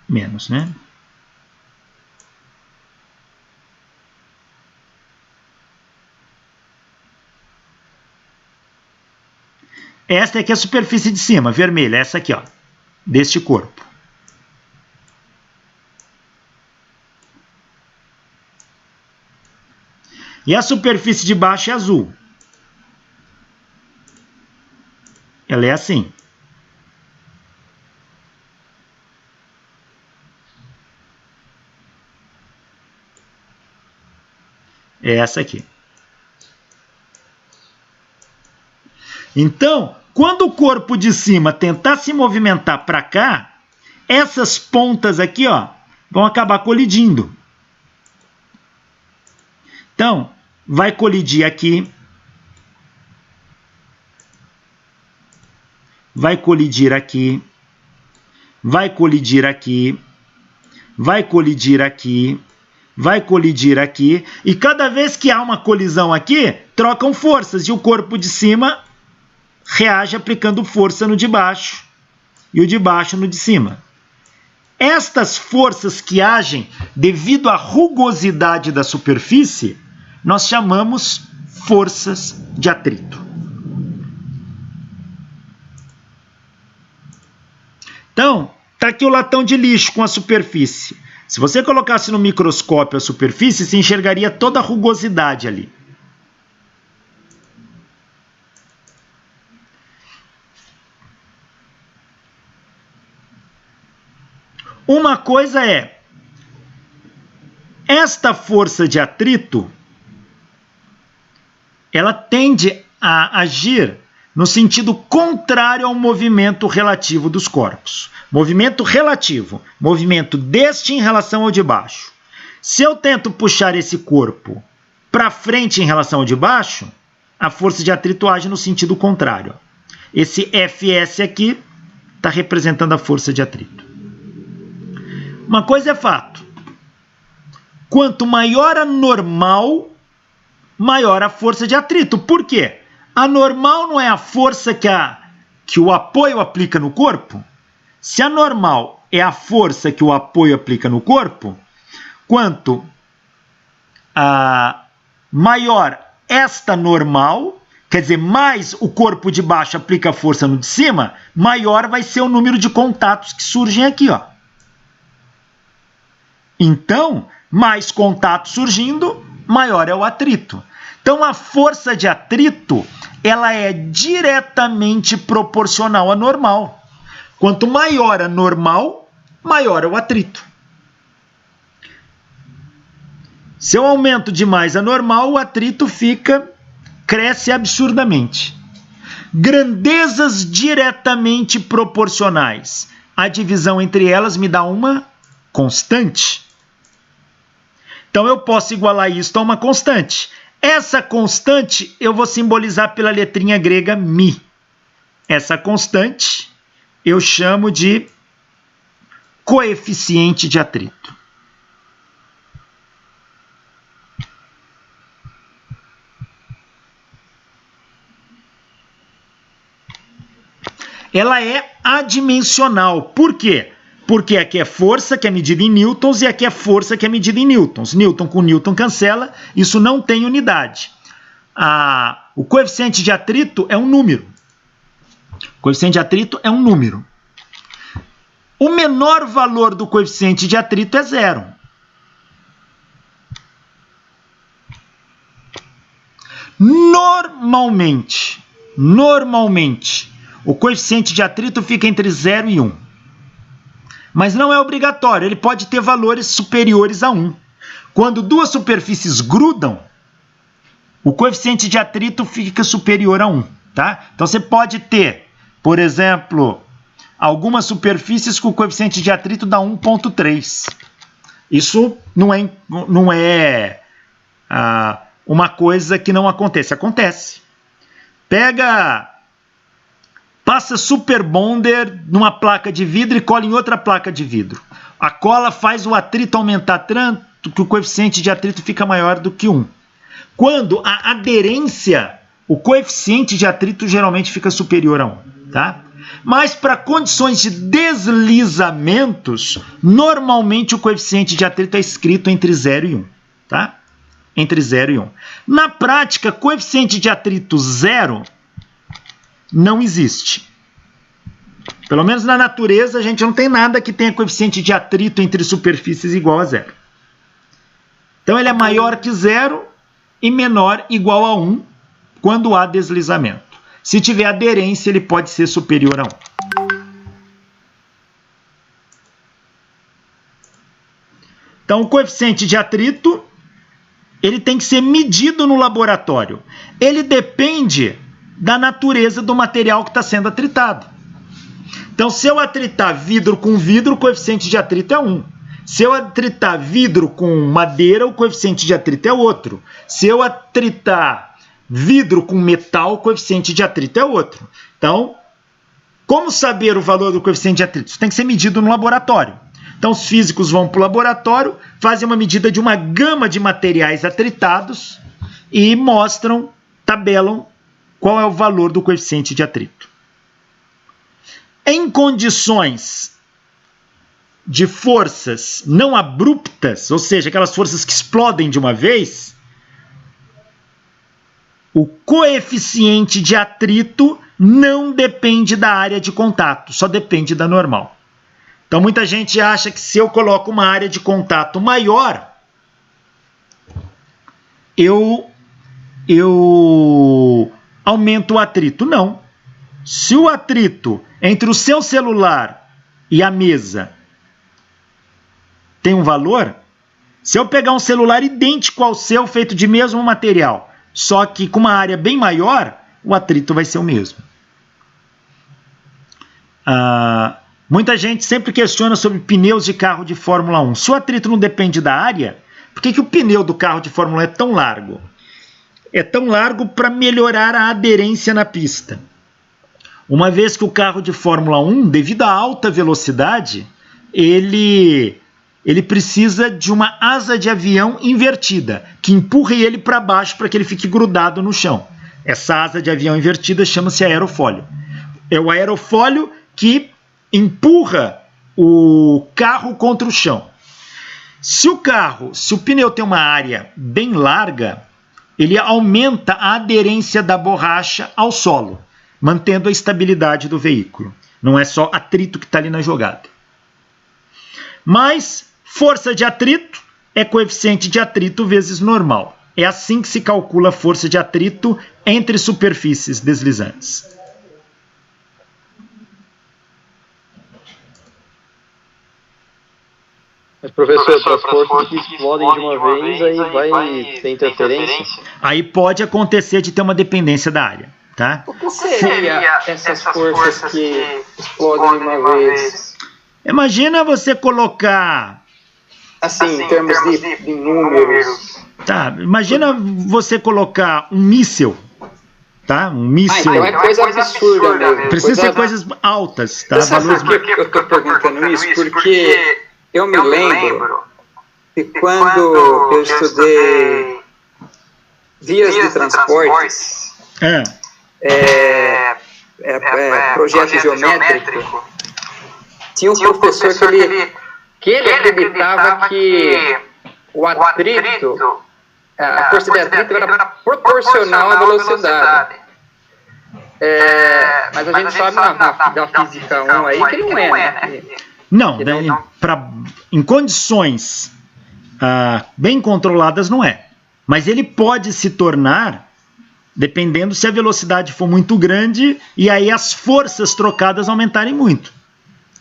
Menos, né? Esta aqui é a superfície de cima, vermelha, essa aqui, ó, deste corpo. E a superfície de baixo é azul. Ela é assim. É essa aqui. Então, quando o corpo de cima tentar se movimentar para cá, essas pontas aqui, ó, vão acabar colidindo. Então, vai colidir aqui, vai colidir aqui, vai colidir aqui, vai colidir aqui, vai colidir aqui, e cada vez que há uma colisão aqui, trocam forças, e o corpo de cima reage aplicando força no de baixo, e o de baixo no de cima. Estas forças que agem devido à rugosidade da superfície, nós chamamos forças de atrito. Então, está aqui o latão de lixo com a superfície. Se você colocasse no microscópio a superfície, você enxergaria toda a rugosidade ali. Uma coisa é, esta força de atrito, ela tende a agir no sentido contrário ao movimento relativo dos corpos. Movimento relativo, movimento deste em relação ao de baixo. Se eu tento puxar esse corpo para frente em relação ao de baixo, a força de atrito age no sentido contrário. Esse Fs aqui está representando a força de atrito. Uma coisa é fato. Quanto maior a normal, maior a força de atrito. Por quê? A normal não é a força que o apoio aplica no corpo? Se a normal é a força que o apoio aplica no corpo, quanto maior esta normal, quer dizer, mais o corpo de baixo aplica a força no de cima, maior vai ser o número de contatos que surgem aqui, ó. Então, mais contatos surgindo, maior é o atrito. Então, a força de atrito, ela é diretamente proporcional à normal. Quanto maior a normal, maior é o atrito. Se eu aumento demais a normal, o atrito cresce absurdamente. Grandezas diretamente proporcionais. A divisão entre elas me dá uma constante. Então, eu posso igualar isso a uma constante. Essa constante eu vou simbolizar pela letrinha grega mi. Essa constante eu chamo de coeficiente de atrito. Ela é adimensional. Por quê? Porque aqui é força, que é medida em newtons, e aqui é força, que é medida em newtons. Newton com newton cancela, isso não tem unidade. O coeficiente de atrito é um número. O coeficiente de atrito é um número. O menor valor do coeficiente de atrito é 0. Normalmente, o coeficiente de atrito fica entre 0 e 1. Mas não é obrigatório, ele pode ter valores superiores a 1. Quando duas superfícies grudam, o coeficiente de atrito fica superior a 1. Tá? Então você pode ter, por exemplo, algumas superfícies com o coeficiente de atrito dá 1,3. Isso não é uma coisa que não acontece. Acontece. Passa super bonder numa placa de vidro e cola em outra placa de vidro. A cola faz o atrito aumentar tanto que o coeficiente de atrito fica maior do que 1. Quando a aderência, o coeficiente de atrito geralmente fica superior a 1. Tá? Mas para condições de deslizamentos, normalmente o coeficiente de atrito é escrito entre 0 e 1. Tá? Entre 0 e 1. Na prática, coeficiente de atrito 0 não existe. Pelo menos na natureza, a gente não tem nada que tenha coeficiente de atrito entre superfícies igual a 0. Então, ele é maior que 0 e menor igual a 1 quando há deslizamento. Se tiver aderência, ele pode ser superior a 1. Então, o coeficiente de atrito, ele tem que ser medido no laboratório. Ele depende da natureza do material que está sendo atritado. Então, se eu atritar vidro com vidro, o coeficiente de atrito é 1. Se eu atritar vidro com madeira, o coeficiente de atrito é outro. Se eu atritar vidro com metal, o coeficiente de atrito é outro. Então, como saber o valor do coeficiente de atrito? Isso tem que ser medido no laboratório. Então, os físicos vão para o laboratório, fazem uma medida de uma gama de materiais atritados e tabelam qual é o valor do coeficiente de atrito. Em condições de forças não abruptas, ou seja, aquelas forças que explodem de uma vez, o coeficiente de atrito não depende da área de contato, só depende da normal. Então, muita gente acha que se eu coloco uma área de contato maior, eu aumento o atrito. Não. Se o atrito entre o seu celular e a mesa tem um valor, se eu pegar um celular idêntico ao seu, feito de mesmo material, só que com uma área bem maior, o atrito vai ser o mesmo. Muita gente sempre questiona sobre pneus de carro de Fórmula 1. Se o atrito não depende da área, por que o pneu do carro de Fórmula 1 é tão largo? É tão largo para melhorar a aderência na pista. Uma vez que o carro de Fórmula 1, devido à alta velocidade, ele ele precisa de uma asa de avião invertida, que empurre ele para baixo para que ele fique grudado no chão. Essa asa de avião invertida chama-se aerofólio. É o aerofólio que empurra o carro contra o chão. Se o pneu tem uma área bem larga, ele aumenta a aderência da borracha ao solo, mantendo a estabilidade do veículo. Não é só atrito que está ali na jogada. Mas força de atrito é coeficiente de atrito vezes normal. É assim que se calcula a força de atrito entre superfícies deslizantes. Mas, professor, para as forças que explodem de uma vez, aí vai ter interferência? Aí pode acontecer de ter uma dependência da área, tá? O que seria essas forças que explodem de uma vez? Imagina você colocar... Assim, em termos de números... Tá, imagina você colocar um míssil, tá? Um míssil... então é coisa absurda mesmo. Precisa ser coisas altas, tá? Sabe por que eu estou perguntando isso? Porque... Eu me lembro que quando eu estudei vias de transportes, projeto geométrico, tinha um professor que ele acreditava que o atrito, a força de atrito era proporcional à velocidade. Mas a gente sabe da física 1 aí que não é, né? Não, em condições bem controladas não é. Mas ele pode se tornar, dependendo se a velocidade for muito grande e aí as forças trocadas aumentarem muito.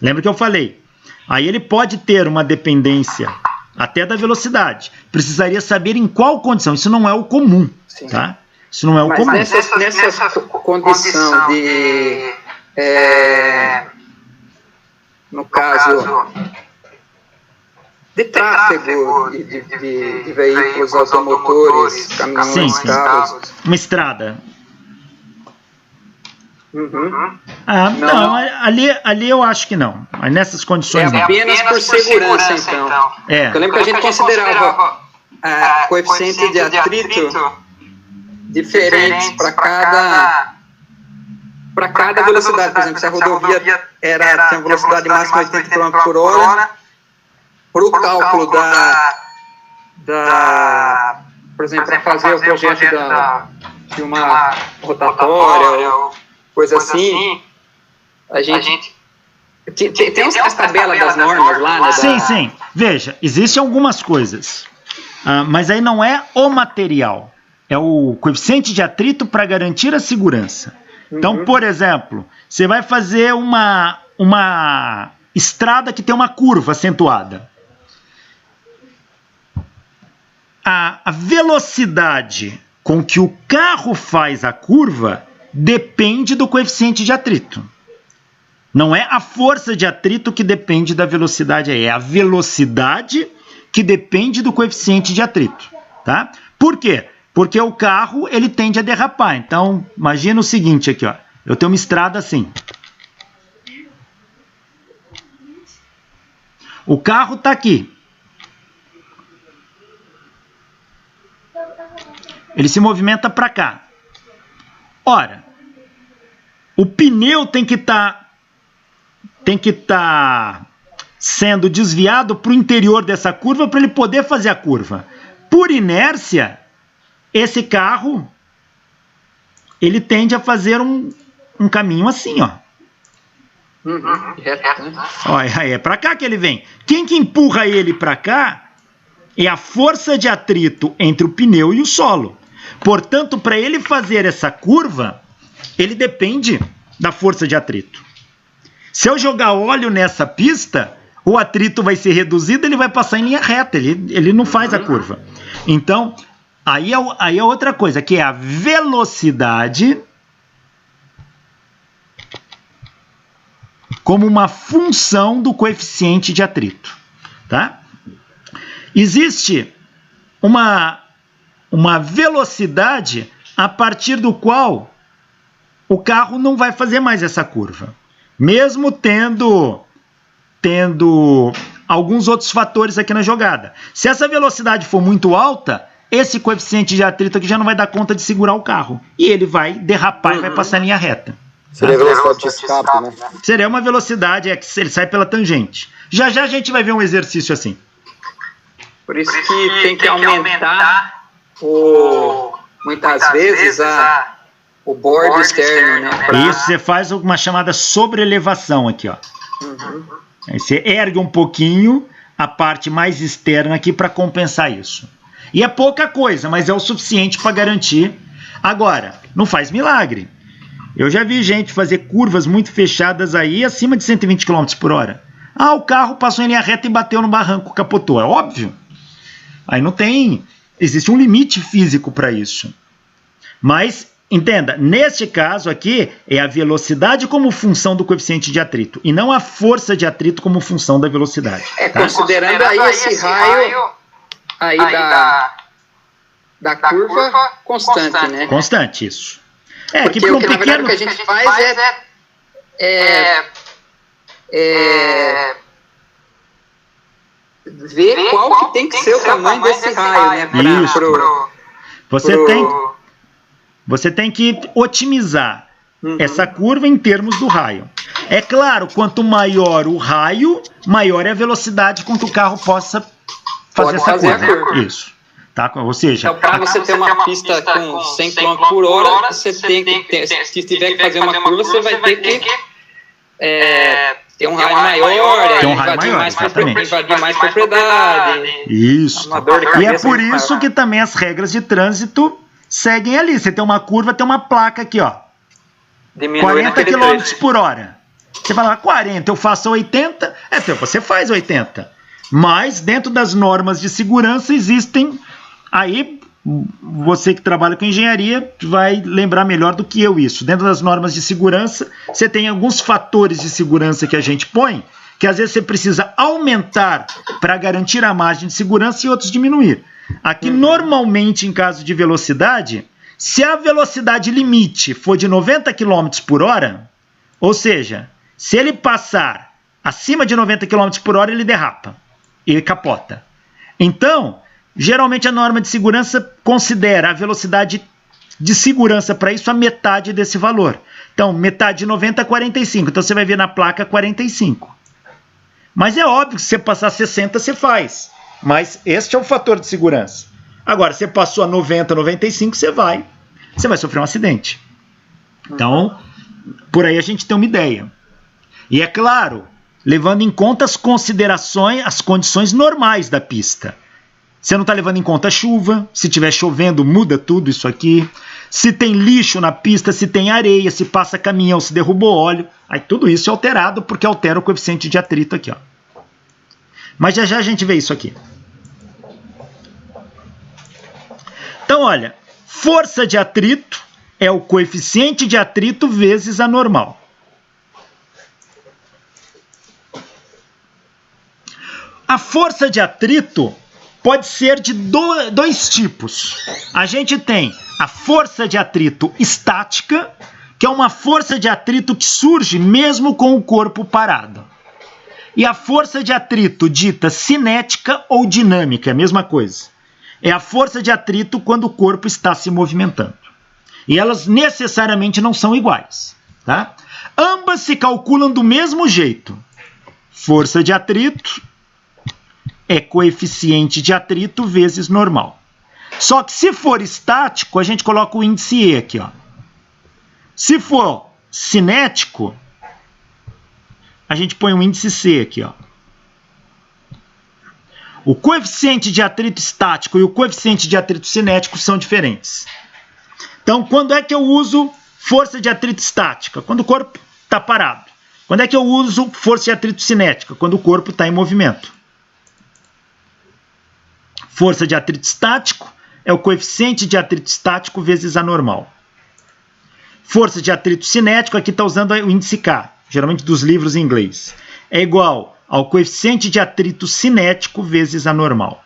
Lembra que eu falei? Aí ele pode ter uma dependência até da velocidade. Precisaria saber em qual condição. Isso não é o comum, tá? Isso não é o comum. Nessa condição de... no caso de tráfego de veículos automotores, caminhões, carros. Uma estrada. Uhum. Não, ali eu acho que não. Mas nessas condições não. Apenas por segurança, então. Eu lembro que a gente considerava coeficiente de atrito diferentes para cada velocidade. Por exemplo, se a rodovia tinha uma velocidade máxima de 80 km por hora, para o cálculo por exemplo, para fazer o projeto de uma rotatória ou coisa assim, a gente tem as tabelas das normas lá, né? Sim. Veja, existem algumas coisas, mas aí não é o material, é o coeficiente de atrito para garantir a segurança. Então, por exemplo, você vai fazer uma estrada que tem uma curva acentuada. A velocidade com que o carro faz a curva depende do coeficiente de atrito. Não é a força de atrito que depende da velocidade, é a velocidade que depende do coeficiente de atrito, tá? Por quê? Porque o carro, ele tende a derrapar. Então, imagina o seguinte aqui, ó. Eu tenho uma estrada assim. O carro está aqui. Ele se movimenta para cá. Ora, o pneu tem que estar sendo desviado para o interior dessa curva para ele poder fazer a curva. Por inércia, esse carro, ele tende a fazer um caminho assim, ó. Olha, é para cá que ele vem. Quem que empurra ele para cá é a força de atrito entre o pneu e o solo. Portanto, para ele fazer essa curva, ele depende da força de atrito. Se eu jogar óleo nessa pista, o atrito vai ser reduzido, ele vai passar em linha reta, ele não faz a curva. Então, aí é outra coisa, que é a velocidade como uma função do coeficiente de atrito, tá? Existe uma velocidade a partir do qual o carro não vai fazer mais essa curva. Mesmo tendo alguns outros fatores aqui na jogada. Se essa velocidade for muito alta, esse coeficiente de atrito aqui já não vai dar conta de segurar o carro. E ele vai derrapar e vai passar em linha reta. Seria a velocidade de escape, né? Seria uma velocidade, que ele sai pela tangente. Já já a gente vai ver um exercício assim. Por isso que tem que aumentar muitas vezes o bordo externo, né? Isso, você faz uma chamada sobreelevação aqui, ó. Aí você ergue um pouquinho a parte mais externa aqui para compensar isso. E é pouca coisa, mas é o suficiente para garantir. Agora, não faz milagre. Eu já vi gente fazer curvas muito fechadas aí acima de 120 km por hora. Ah, o carro passou em linha reta e bateu no barranco, capotou. É óbvio. Aí não tem... Existe um limite físico para isso. Mas, entenda, neste caso aqui, é a velocidade como função do coeficiente de atrito, e não a força de atrito como função da velocidade. Tá? Considerando aí esse raio aí da curva constante, né? Constante, isso. Porque que para um pequeno... o que a gente faz é ver qual que tem que ser o tamanho desse raio, né? Isso. Você tem que otimizar essa curva em termos do raio. É claro, quanto maior o raio, maior é a velocidade com que o carro possa fazer essa curva. Isso. Tá? Ou seja, então, para você ter uma pista com 100 km por hora, você tem que ter, se tiver que fazer uma curva, você vai ter que ter um raio maior, invadir mais propriedade. Isso. E é por isso que também as regras de trânsito seguem ali. Você tem uma curva, tem uma placa aqui, ó. 40 km por hora. Você fala, 40, eu faço 80. Você faz 80. Mas dentro das normas de segurança existem... Aí, você que trabalha com engenharia vai lembrar melhor do que eu isso. Dentro das normas de segurança, você tem alguns fatores de segurança que a gente põe, que às vezes você precisa aumentar para garantir a margem de segurança e outros diminuir. Aqui, normalmente, em caso de velocidade, se a velocidade limite for de 90 km por hora, ou seja, se ele passar acima de 90 km por hora, ele derrapa, ele capota. Então... Geralmente a norma de segurança considera a velocidade de segurança para isso a metade desse valor. Então, metade de 90 é 45. Então, você vai ver na placa 45. Mas é óbvio que se você passar 60, você faz. Mas este é o fator de segurança. Agora, você passou a 90, 95, você vai sofrer um acidente. Então, por aí a gente tem uma ideia. E é claro, levando em conta as considerações, as condições normais da pista. Você não está levando em conta a chuva, se estiver chovendo, muda tudo isso aqui. Se tem lixo na pista, se tem areia, se passa caminhão, se derrubou óleo. Aí tudo isso é alterado porque altera o coeficiente de atrito aqui, ó. Mas já já a gente vê isso aqui. Então, olha, força de atrito é o coeficiente de atrito vezes a normal. A força de atrito pode ser de dois tipos. A gente tem a força de atrito estática, que é uma força de atrito que surge mesmo com o corpo parado. E a força de atrito dita cinética ou dinâmica, é a mesma coisa. É a força de atrito quando o corpo está se movimentando. E elas necessariamente não são iguais. Tá? Ambas se calculam do mesmo jeito. Força de atrito é coeficiente de atrito vezes normal. Só que se for estático, a gente coloca o índice E aqui, ó. Se for cinético, a gente põe o índice C aqui, ó. O coeficiente de atrito estático e o coeficiente de atrito cinético são diferentes. Então, quando é que eu uso força de atrito estática? Quando o corpo está parado. Quando é que eu uso força de atrito cinética? Quando o corpo está em movimento. Força de atrito estático é o coeficiente de atrito estático vezes a normal. Força de atrito cinético, aqui está usando o índice K, geralmente dos livros em inglês. É igual ao coeficiente de atrito cinético vezes a normal.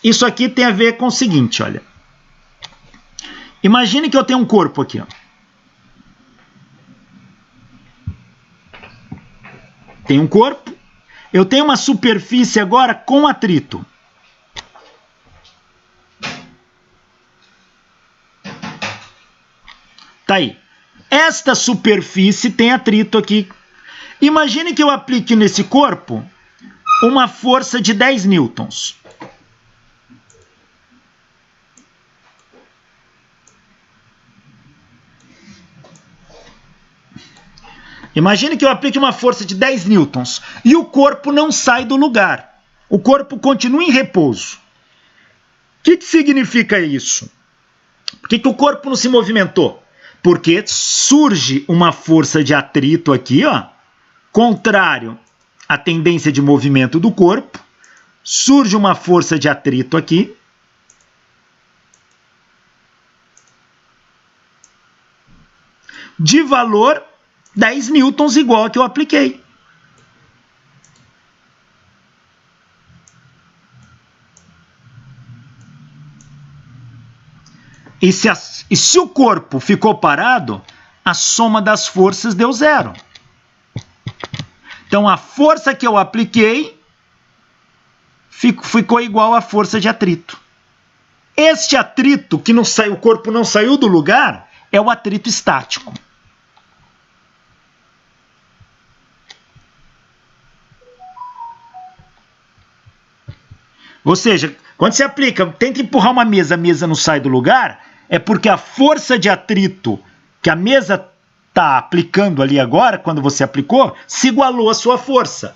Isso aqui tem a ver com o seguinte, olha. Imagine que eu tenho um corpo aqui, ó. Tem um corpo. Eu tenho uma superfície agora com atrito. Tá aí. Esta superfície tem atrito aqui. Imagine que eu aplique nesse corpo uma força de 10 newtons. Imagine que eu aplique uma força de 10 newtons e o corpo não sai do lugar. O corpo continua em repouso. O que significa isso? Por que o corpo não se movimentou? Porque surge uma força de atrito aqui, ó, contrário à tendência de movimento do corpo. Surge uma força de atrito aqui. De valor 10 newtons, igual a que eu apliquei. E se o corpo ficou parado, a soma das forças deu 0. Então, a força que eu apliquei ficou igual à força de atrito. Este atrito, que não sai, o corpo não saiu do lugar, é o atrito estático. Ou seja, quando você aplica, tenta empurrar uma mesa, a mesa não sai do lugar, é porque a força de atrito que a mesa está aplicando ali agora, quando você aplicou, se igualou à sua força.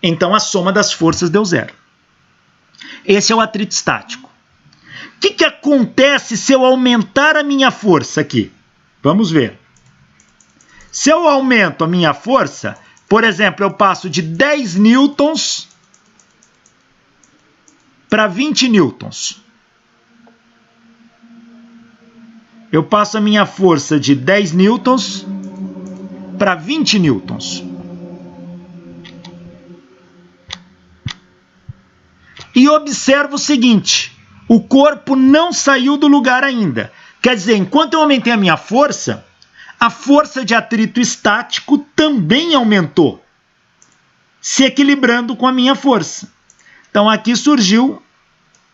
Então a soma das forças deu 0. Esse é o atrito estático. O que acontece se eu aumentar a minha força aqui? Vamos ver. Se eu aumento a minha força, por exemplo, eu passo de 10 newtons para 20 newtons. Eu passo a minha força de 10 newtons para 20 newtons. E observo o seguinte, o corpo não saiu do lugar ainda. Quer dizer, enquanto eu aumentei a minha força, a força de atrito estático também aumentou, se equilibrando com a minha força. Então aqui surgiu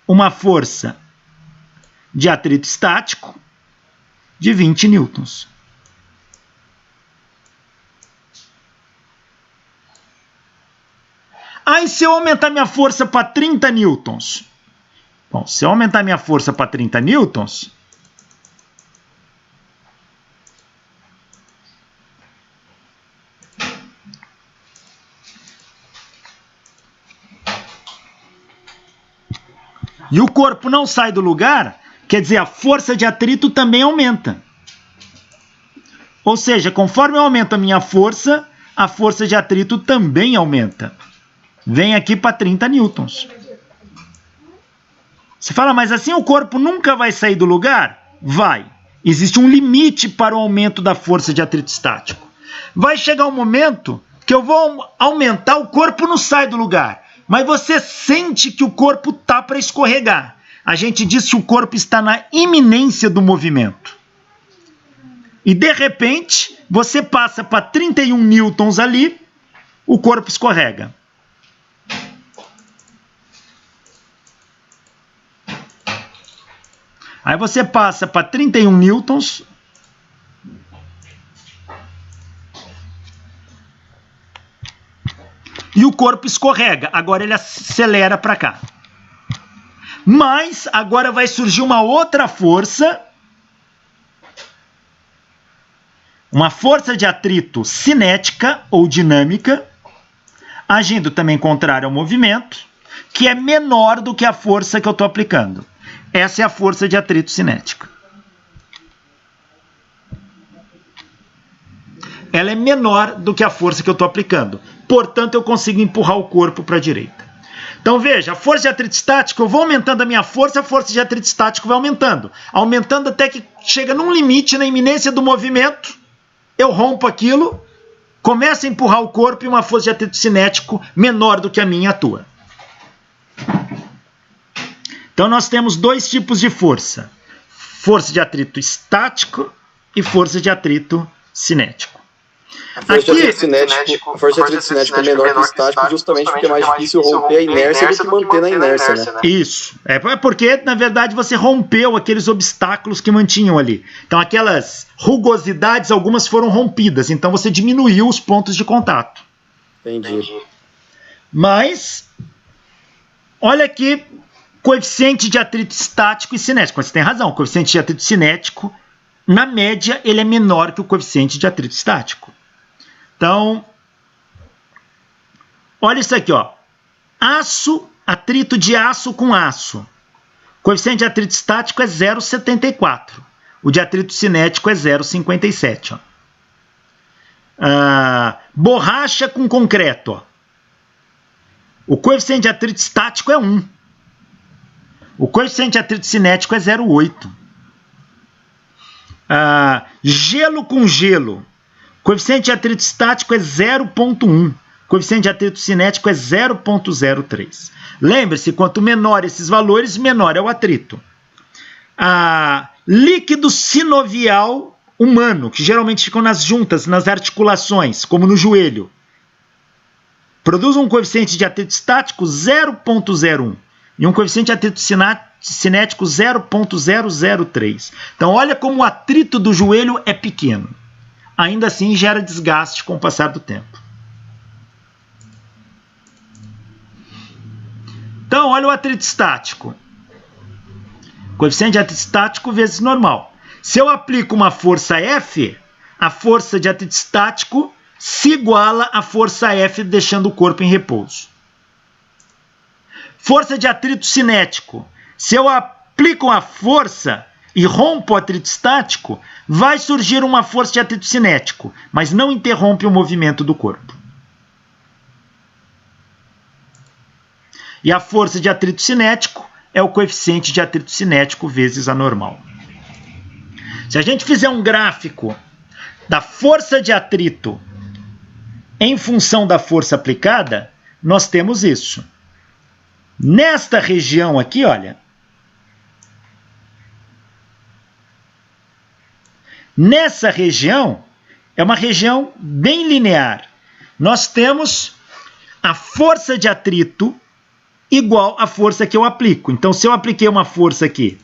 uma força de atrito estático de 20 newtons. Aí se eu aumentar minha força para 30 newtons, bom, se eu aumentar minha força para 30 newtons, e o corpo não sai do lugar, quer dizer, a força de atrito também aumenta. Ou seja, conforme eu aumento a minha força, a força de atrito também aumenta. Vem aqui para 30 newtons. Você fala, mas assim o corpo nunca vai sair do lugar? Vai. Existe um limite para o aumento da força de atrito estático. Vai chegar um momento que eu vou aumentar, o corpo não sai do lugar. Mas você sente que o corpo está para escorregar. A gente diz que o corpo está na iminência do movimento. E de repente, você passa para 31 newtons ali, o corpo escorrega. Aí você passa para 31 newtons. E o corpo escorrega. Agora ele acelera para cá. Mas agora vai surgir uma outra força. Uma força de atrito cinética ou dinâmica, agindo também contrário ao movimento, que é menor do que a força que eu estou aplicando. Essa é a força de atrito cinética. Ela é menor do que a força que eu estou aplicando. Portanto, eu consigo empurrar o corpo para a direita. Então, veja, a força de atrito estático, eu vou aumentando a minha força, a força de atrito estático vai aumentando. Aumentando até que chega num limite na iminência do movimento, eu rompo aquilo, começo a empurrar o corpo e uma força de atrito cinético menor do que a minha atua. Então, nós temos dois tipos de força. Força de atrito estático e força de atrito cinético. A força de atrito cinético é menor que o estático justamente porque é mais difícil romper a inércia do que manter na inércia, né? Isso. É porque, na verdade, você rompeu aqueles obstáculos que mantinham ali. Então, aquelas rugosidades, algumas foram rompidas. Então, você diminuiu os pontos de contato. Entendi. Mas, olha aqui, coeficiente de atrito estático e cinético. Você tem razão, o coeficiente de atrito cinético, na média, ele é menor que o coeficiente de atrito estático. Então, olha isso aqui, ó. Aço, atrito de aço com aço. Coeficiente de atrito estático é 0,74. O de atrito cinético é 0,57. Borracha com concreto. Ó. O coeficiente de atrito estático é 1. O coeficiente de atrito cinético é 0,8. Gelo com gelo. Coeficiente de atrito estático é 0,1. Coeficiente de atrito cinético é 0,03. Lembre-se, quanto menor esses valores, menor é o atrito. Líquido sinovial humano, que geralmente ficam nas juntas, nas articulações, como no joelho, produz um coeficiente de atrito estático 0,01 e um coeficiente de atrito cinético 0,003. Então, olha como o atrito do joelho é pequeno. Ainda assim, gera desgaste com o passar do tempo. Então, olha o atrito estático. Coeficiente de atrito estático vezes normal. Se eu aplico uma força F, a força de atrito estático se iguala à força F, deixando o corpo em repouso. Força de atrito cinético. Se eu aplico uma força e rompo o atrito estático, vai surgir uma força de atrito cinético, mas não interrompe o movimento do corpo. E a força de atrito cinético é o coeficiente de atrito cinético vezes a normal. Se a gente fizer um gráfico da força de atrito em função da força aplicada, nós temos isso. Nesta região aqui, olha, nessa região, é uma região bem linear. Nós temos a força de atrito igual à força que eu aplico. Então, se eu apliquei uma força aqui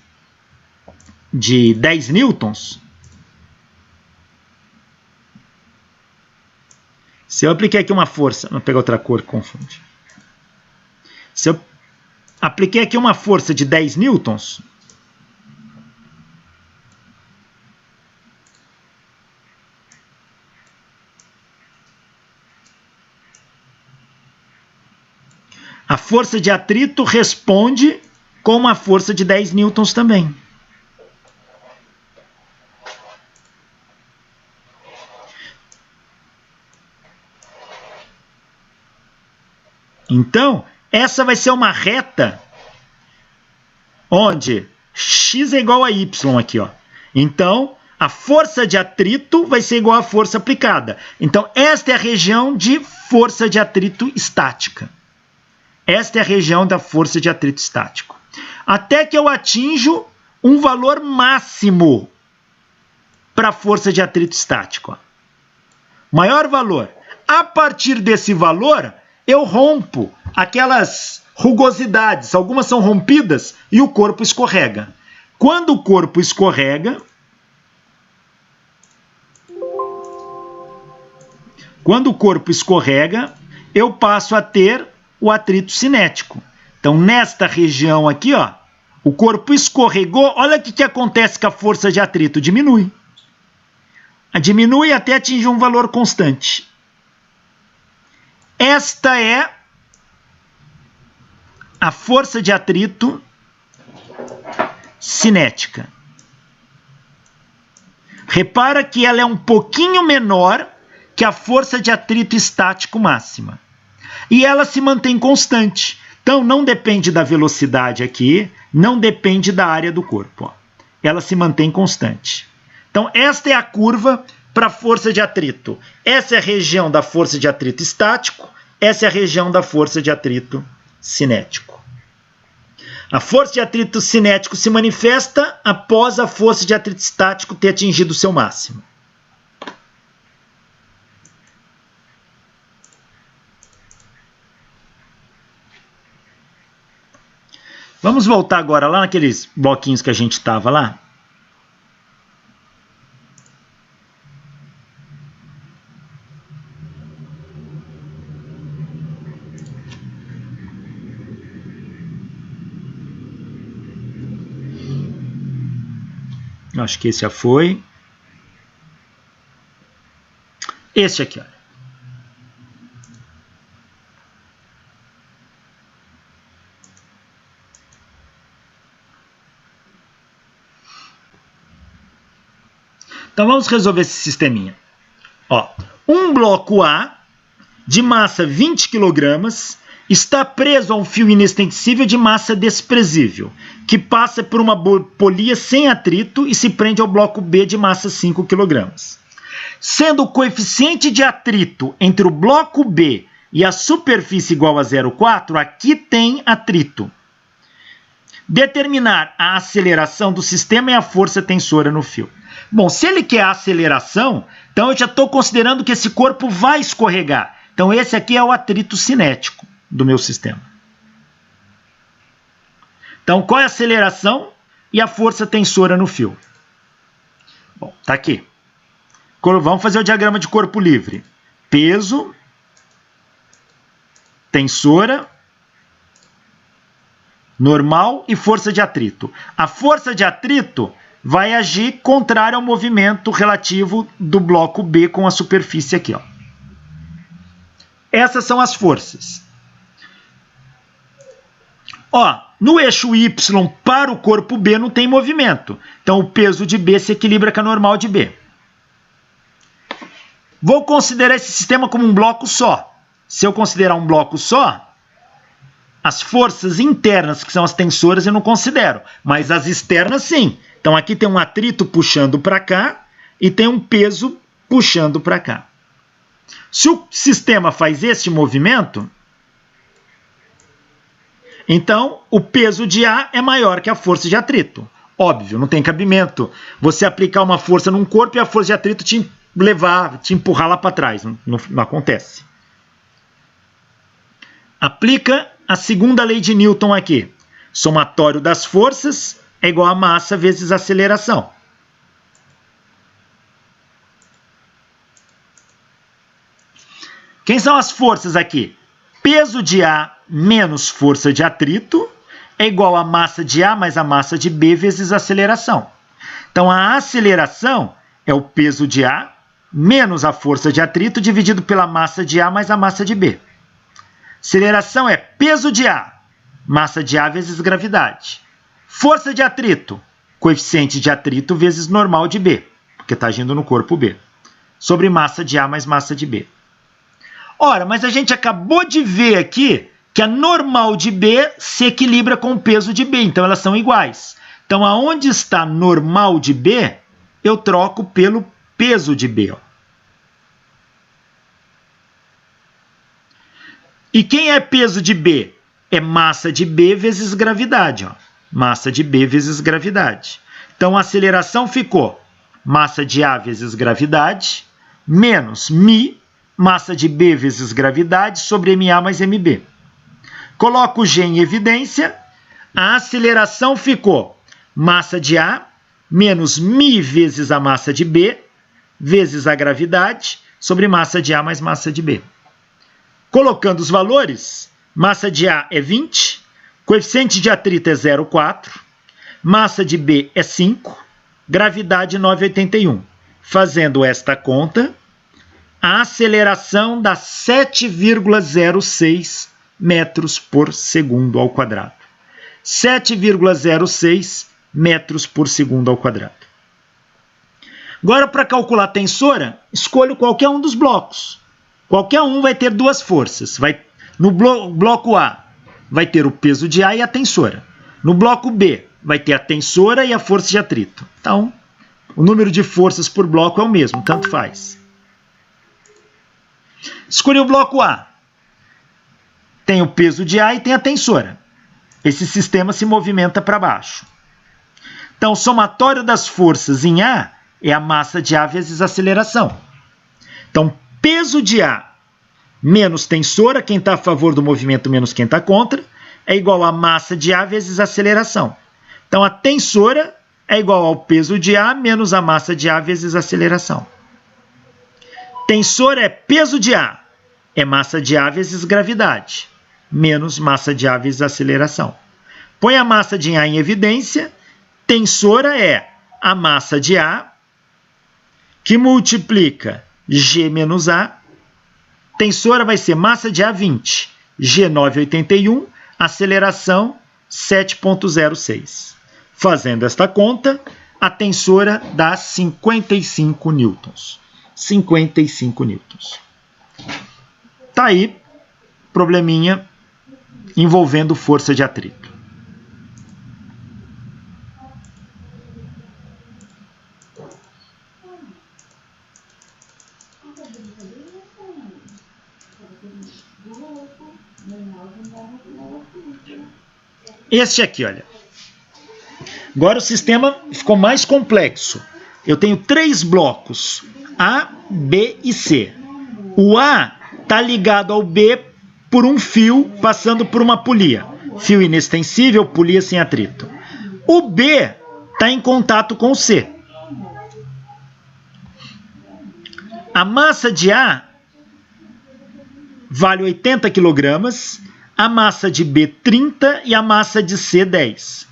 de 10 newtons, se eu apliquei aqui uma força, vou pegar outra cor que confunde. Se eu apliquei aqui uma força de 10 newtons, a força de atrito responde com uma força de 10 newtons também. Então, essa vai ser uma reta onde x é igual a y aqui, ó. Então, a força de atrito vai ser igual à força aplicada. Então, esta é a região de força de atrito estática. Esta é a região da força de atrito estático. Até que eu atinjo um valor máximo para a força de atrito estático. Ó. Maior valor. A partir desse valor, eu rompo aquelas rugosidades. Algumas são rompidas e o corpo escorrega. Quando o corpo escorrega, eu passo a ter o atrito cinético. Então, nesta região aqui, ó, o corpo escorregou. Olha o que acontece com a força de atrito. Diminui. Diminui até atingir um valor constante. Esta é a força de atrito cinética. Repara que ela é um pouquinho menor que a força de atrito estático máxima. E ela se mantém constante. Então, não depende da velocidade aqui, não depende da área do corpo. Ó. Ela se mantém constante. Então, esta é a curva para a força de atrito. Essa é a região da força de atrito estático, essa é a região da força de atrito cinético. A força de atrito cinético se manifesta após a força de atrito estático ter atingido o seu máximo. Vamos voltar agora lá naqueles bloquinhos que a gente estava lá. Acho que esse já foi. Este aqui, olha. Então vamos resolver esse sisteminha. Ó, um bloco A de massa 20 kg está preso a um fio inextensível de massa desprezível, que passa por uma polia sem atrito e se prende ao bloco B de massa 5 kg. Sendo o coeficiente de atrito entre o bloco B e a superfície igual a 0,4, aqui tem atrito. Determinar a aceleração do sistema e a força tensora no fio. Bom, se ele quer a aceleração, então eu já estou considerando que esse corpo vai escorregar. Então esse aqui é o atrito cinético do meu sistema. Então qual é a aceleração e a força tensora no fio? Bom, tá aqui. Vamos fazer o diagrama de corpo livre. Peso, tensora, normal e força de atrito. A força de atrito vai agir contrário ao movimento relativo do bloco B com a superfície aqui, ó. Essas são as forças. Ó, no eixo Y para o corpo B não tem movimento. Então o peso de B se equilibra com a normal de B. Vou considerar esse sistema como um bloco só. Se eu considerar um bloco só, as forças internas, que são as tensoras, eu não considero. Mas as externas, sim. Então aqui tem um atrito puxando para cá e tem um peso puxando para cá. Se o sistema faz esse movimento, então o peso de A é maior que a força de atrito. Óbvio, não tem cabimento você aplicar uma força num corpo e a força de atrito te empurrar lá para trás. Não acontece. Aplica a segunda lei de Newton aqui. Somatório das forças é igual a massa vezes aceleração. Quem são as forças aqui? Peso de A menos força de atrito é igual a massa de A mais a massa de B vezes aceleração. Então a aceleração é o peso de A menos a força de atrito dividido pela massa de A mais a massa de B. Aceleração é peso de A, massa de A vezes gravidade. Força de atrito, coeficiente de atrito vezes normal de B, porque está agindo no corpo B, sobre massa de A mais massa de B. Ora, mas a gente acabou de ver aqui que a normal de B se equilibra com o peso de B, então elas são iguais. Então, aonde está normal de B, eu troco pelo peso de B. Ó. E quem é peso de B? É massa de B vezes gravidade. Ó. Massa de B vezes gravidade. Então, a aceleração ficou massa de A vezes gravidade, menos μ, massa de B vezes gravidade, sobre MA mais MB. Coloco o G em evidência. A aceleração ficou massa de A menos μ vezes a massa de B, vezes a gravidade, sobre massa de A mais massa de B. Colocando os valores, massa de A é 20, coeficiente de atrito é 0,4, massa de B é 5, gravidade 9,81. Fazendo esta conta, a aceleração dá 7,06 metros por segundo ao quadrado. 7,06 metros por segundo ao quadrado. Agora, para calcular a tensora, escolho qualquer um dos blocos. Qualquer um vai ter duas forças. No bloco A, vai ter o peso de A e a tensora. No bloco B, vai ter a tensora e a força de atrito. Então, o número de forças por bloco é o mesmo, tanto faz. Escolhi o bloco A. Tem o peso de A e tem a tensora. Esse sistema se movimenta para baixo. Então, o somatório das forças em A é a massa de A vezes aceleração. Então, peso de A menos tensora, quem está a favor do movimento menos quem está contra, é igual a massa de A vezes a aceleração. Então, a tensora é igual ao peso de A menos a massa de A vezes a aceleração. Tensor é peso de A, é massa de A vezes gravidade, menos massa de A vezes aceleração. Põe a massa de A em evidência, tensora é a massa de A, que multiplica G menos A, tensora vai ser massa de A 20, G 9,81, aceleração 7,06. Fazendo esta conta, a tensora dá 55 newtons. 55 newtons. Tá aí, probleminha envolvendo força de atrito. Este aqui, olha. Agora o sistema ficou mais complexo. Eu tenho 3 blocos, A, B e C. O A está ligado ao B por um fio passando por uma polia. Fio inextensível, polia sem atrito. O B está em contato com o C. A massa de A vale 80 kg, a massa de B 30 e a massa de C 10.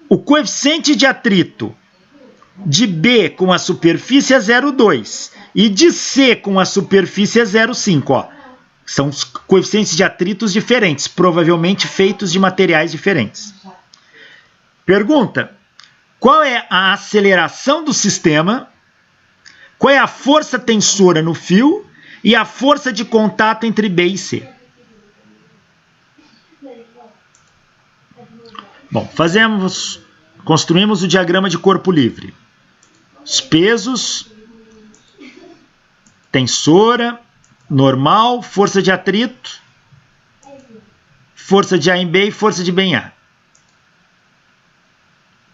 O coeficiente de atrito de B com a superfície é 0,2 e de C com a superfície é 0,5. São os coeficientes de atritos diferentes, provavelmente feitos de materiais diferentes. Pergunta: qual é a aceleração do sistema? Qual é a força tensora no fio e a força de contato entre B e C? Bom, construímos o diagrama de corpo livre. Os pesos, tensora, normal, força de atrito, força de A em B e força de B em A.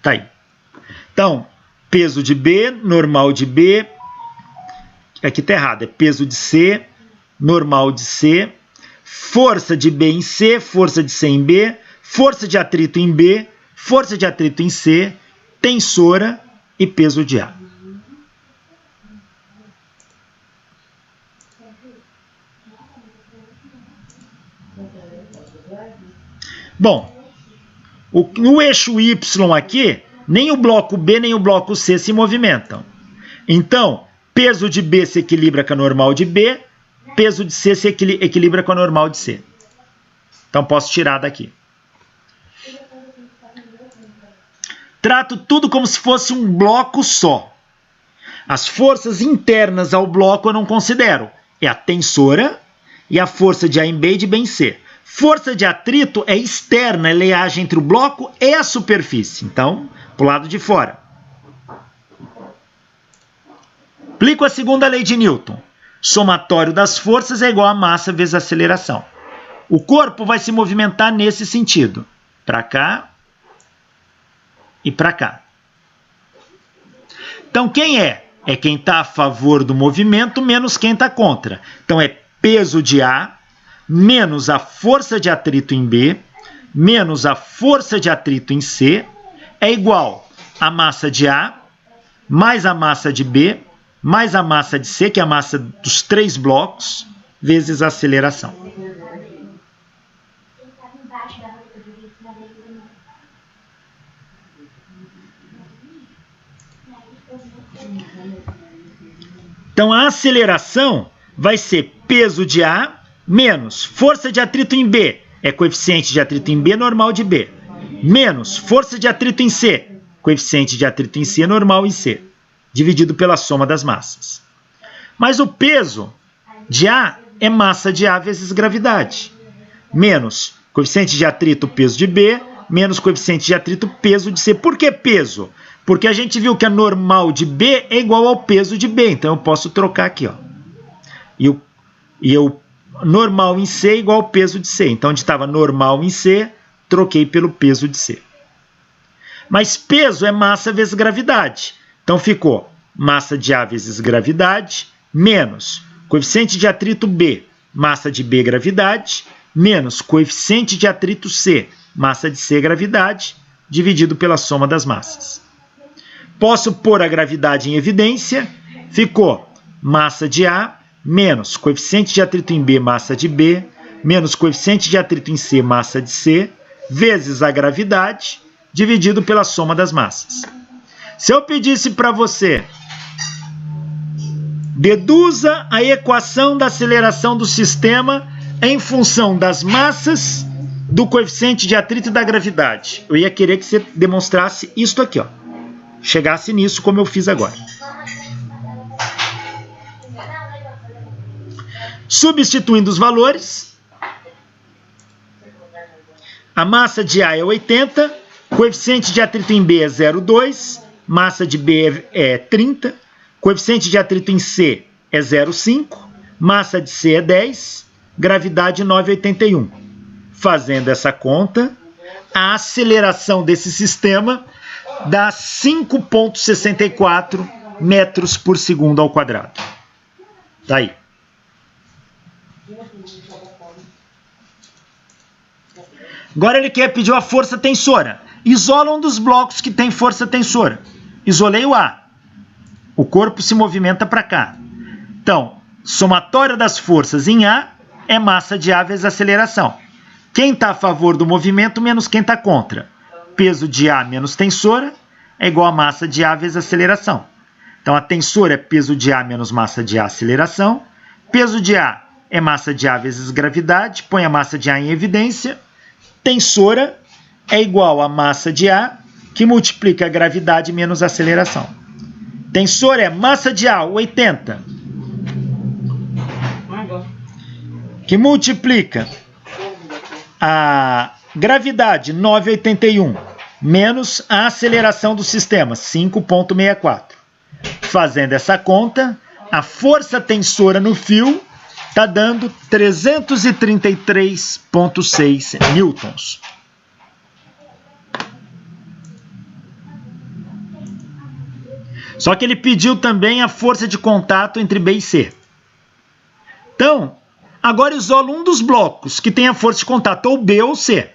Tá aí. Então, peso de B, normal de B, aqui está errado, é peso de C, normal de C, força de B em C, força de C em B, força de atrito em B, força de atrito em C, tensora e peso de A. Bom, no eixo Y aqui, nem o bloco B nem o bloco C se movimentam. Então, peso de B se equilibra com a normal de B, peso de C se equilibra com a normal de C. Então, posso tirar daqui. Trato tudo como se fosse um bloco só. As forças internas ao bloco eu não considero. É a tensora e a força de A em B e de B em C. Força de atrito é externa, ela age entre o bloco e a superfície. Então, para o lado de fora. Aplico a segunda lei de Newton. Somatório das forças é igual a massa vezes a aceleração. O corpo vai se movimentar nesse sentido. Para cá e para cá. Então, quem é? É quem está a favor do movimento menos quem está contra. Então, é peso de A menos a força de atrito em B menos a força de atrito em C é igual a massa de A mais a massa de B mais a massa de C, que é a massa dos 3 blocos, vezes a aceleração. Então, a aceleração vai ser peso de A menos força de atrito em B, é coeficiente de atrito em B, normal de B, menos força de atrito em C, coeficiente de atrito em C, normal em C, dividido pela soma das massas. Mas o peso de A é massa de A vezes gravidade, menos coeficiente de atrito, peso de B, menos coeficiente de atrito, peso de C. Por que peso? Porque a gente viu que a normal de B é igual ao peso de B, então eu posso trocar aqui, ó. E o normal em C é igual ao peso de C. Então, onde estava normal em C, troquei pelo peso de C. Mas peso é massa vezes gravidade. Então, ficou massa de A vezes gravidade, menos coeficiente de atrito B, massa de B, gravidade, menos coeficiente de atrito C, massa de C é gravidade, dividido pela soma das massas. Posso pôr a gravidade em evidência, ficou massa de A menos coeficiente de atrito em B, massa de B, menos coeficiente de atrito em C, massa de C, vezes a gravidade, dividido pela soma das massas. Se eu pedisse para você, deduza a equação da aceleração do sistema em função das massas, do coeficiente de atrito e da gravidade. Eu ia querer que você demonstrasse isto aqui, ó. Chegasse nisso como eu fiz agora. Substituindo os valores, a massa de A é 80, coeficiente de atrito em B é 0,2, massa de B é 30, coeficiente de atrito em C é 0,5, massa de C é 10, gravidade 9,81. Fazendo essa conta, a aceleração desse sistema dá 5,64 metros por segundo ao quadrado. Tá aí. Agora ele quer pedir a força tensora. Isola um dos blocos que tem força tensora. Isolei o A. O corpo se movimenta para cá. Então, somatória das forças em A é massa de A vezes aceleração. Quem está a favor do movimento menos quem está contra. Peso de A menos tensora é igual a massa de A vezes aceleração. Então, a tensora é peso de A menos massa de A, aceleração. Peso de A é massa de A vezes gravidade. Põe a massa de A em evidência. Tensora é igual a massa de A, que multiplica a gravidade menos a aceleração. Tensora é massa de A, 80, que multiplica a gravidade, 9,81, menos a aceleração do sistema, 5,64. Fazendo essa conta, a força tensora no fio está dando 333,6 newtons. Só que ele pediu também a força de contato entre B e C. Então, agora isolo um dos blocos que tem a força de contato, ou B ou C.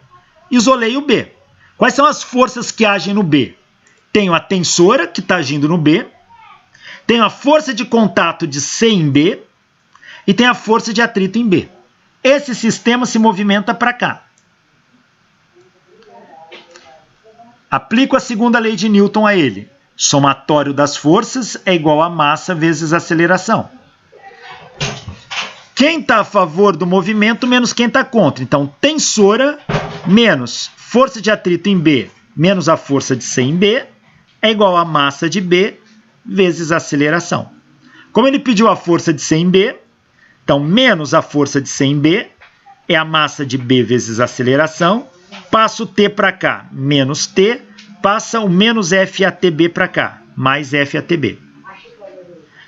Isolei o B. Quais são as forças que agem no B? Tenho a tensora, que está agindo no B. Tenho a força de contato de C em B. E tem a força de atrito em B. Esse sistema se movimenta para cá. Aplico a segunda lei de Newton a ele. Somatório das forças é igual a massa vezes aceleração. Quem está a favor do movimento menos quem está contra. Então, tensora menos força de atrito em B menos a força de C em B é igual a massa de B vezes aceleração. Como ele pediu a força de C em B, então, menos a força de C em B é a massa de B vezes a aceleração. Passo o T para cá, menos T. Passa o menos FATB para cá, mais FATB.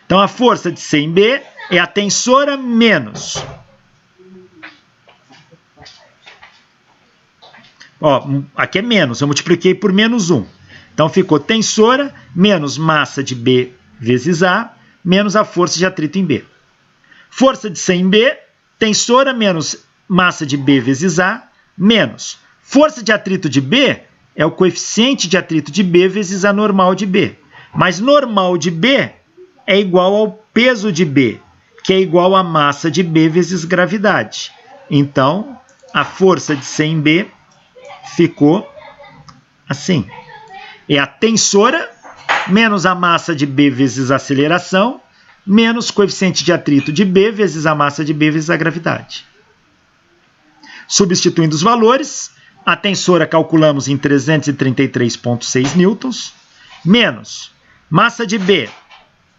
Então, a força de C em B é a tensora menos. Ó, aqui é menos, eu multipliquei por menos 1. Então, ficou tensora menos massa de B vezes A, menos a força de atrito em B. Força de C em B, tensora menos massa de B vezes A, menos força de atrito de B é o coeficiente de atrito de B vezes a normal de B. Mas normal de B é igual ao peso de B, que é igual a massa de B vezes gravidade. Então, a força de C em B ficou assim. É a tensora menos a massa de B vezes a aceleração, menos coeficiente de atrito de B vezes a massa de B vezes a gravidade. Substituindo os valores, a tensora calculamos em 333,6 newtons, menos massa de B,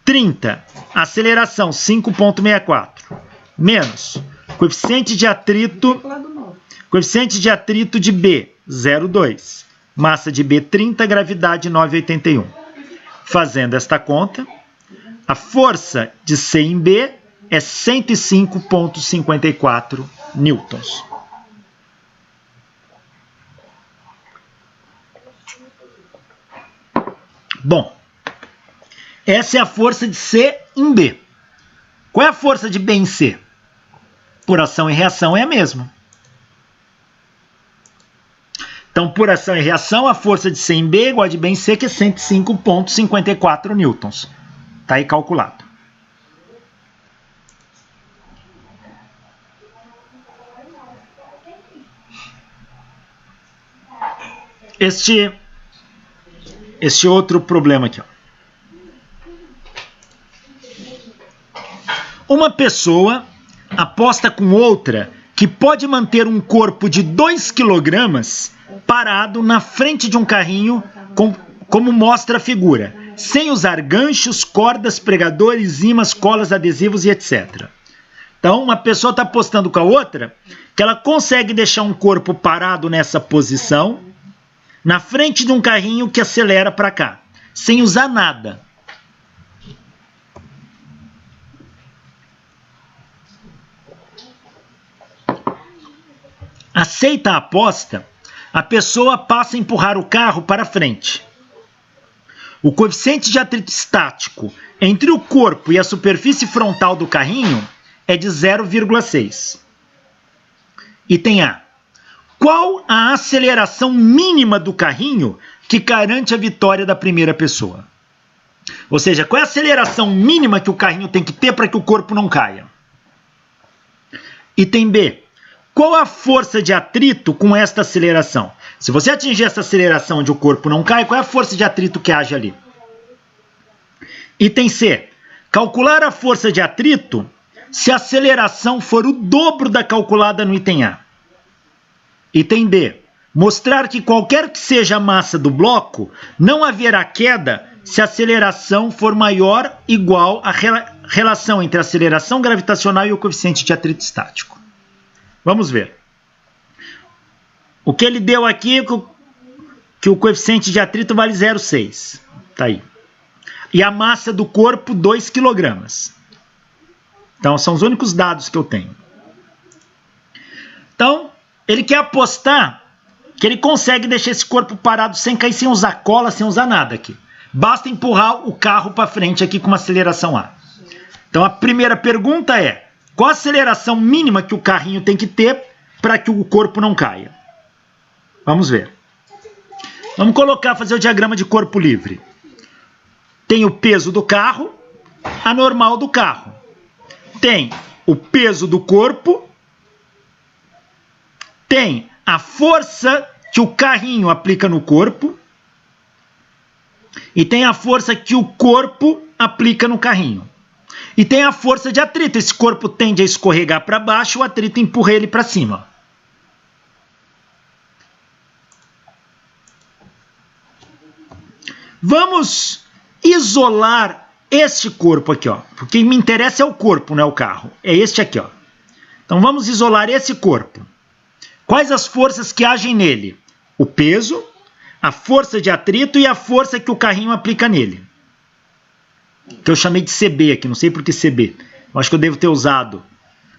30, aceleração 5,64, menos coeficiente de atrito de B, 0,2, massa de B, 30, gravidade 9,81. Fazendo esta conta, a força de C em B é 105,54 newtons. Bom, essa é a força de C em B. Qual é a força de B em C? Por ação e reação é a mesma. Então, por ação e reação, a força de C em B igual a de B em C, que é 105,54 newtons. Está aí calculado. Este outro problema aqui. Ó. Uma pessoa aposta com outra que pode manter um corpo de 2 kg parado na frente de um carrinho, como mostra a figura, sem usar ganchos, cordas, pregadores, ímãs, colas, adesivos e etc. Então, uma pessoa está apostando com a outra que ela consegue deixar um corpo parado nessa posição, na frente de um carrinho que acelera para cá, sem usar nada. Aceita a aposta, a pessoa passa a empurrar o carro para frente. O coeficiente de atrito estático entre o corpo e a superfície frontal do carrinho é de 0,6. Item A. Qual a aceleração mínima do carrinho que garante a vitória da primeira pessoa? Ou seja, qual é a aceleração mínima que o carrinho tem que ter para que o corpo não caia? Item B. Qual a força de atrito com esta aceleração? Se você atingir essa aceleração onde o corpo não cai, qual é a força de atrito que age ali? Item C. Calcular a força de atrito se a aceleração for o dobro da calculada no item A. Item D. Mostrar que qualquer que seja a massa do bloco, não haverá queda se a aceleração for maior ou igual à relação entre a aceleração gravitacional e o coeficiente de atrito estático. Vamos ver. O que ele deu aqui é que o coeficiente de atrito vale 0,6. Tá aí. E a massa do corpo, 2 kg. Então, são os únicos dados que eu tenho. Então, ele quer apostar que ele consegue deixar esse corpo parado sem cair, sem usar cola, sem usar nada aqui. Basta empurrar o carro para frente aqui com uma aceleração A. Então, a primeira pergunta é: qual a aceleração mínima que o carrinho tem que ter para que o corpo não caia? Vamos ver. Vamos fazer o diagrama de corpo livre. Tem o peso do carro, a normal do carro. Tem o peso do corpo, tem a força que o carrinho aplica no corpo e tem a força que o corpo aplica no carrinho. E tem a força de atrito. Esse corpo tende a escorregar para baixo, o atrito empurra ele para cima. Vamos isolar este corpo aqui, ó. Porque o que me interessa é o corpo, não é o carro. É este aqui, ó. Então vamos isolar esse corpo. Quais as forças que agem nele? O peso, a força de atrito e a força que o carrinho aplica nele. Que eu chamei de CB aqui, não sei por que CB. Eu acho que eu devo ter usado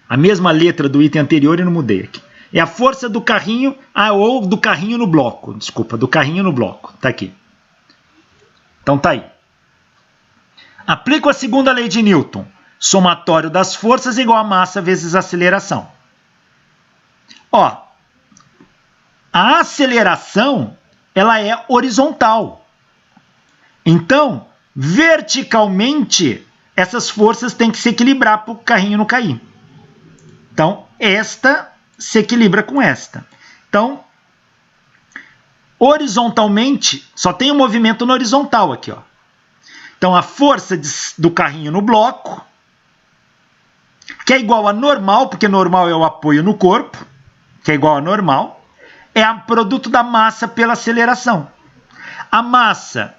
a mesma letra do item anterior e não mudei aqui. É a força do carrinho, ou do carrinho no bloco. Desculpa, do carrinho no bloco. Tá aqui. Então tá aí. Aplico a segunda lei de Newton. Somatório das forças igual a massa vezes a aceleração. Ó, a aceleração, ela é horizontal. Então, verticalmente, essas forças têm que se equilibrar para o carrinho não cair. Então, esta se equilibra com esta. Então, horizontalmente, só tem um movimento no horizontal aqui, ó. Então, a força do carrinho no bloco, que é igual a normal, porque normal é o apoio no corpo, que é igual a normal, é o produto da massa pela aceleração. A massa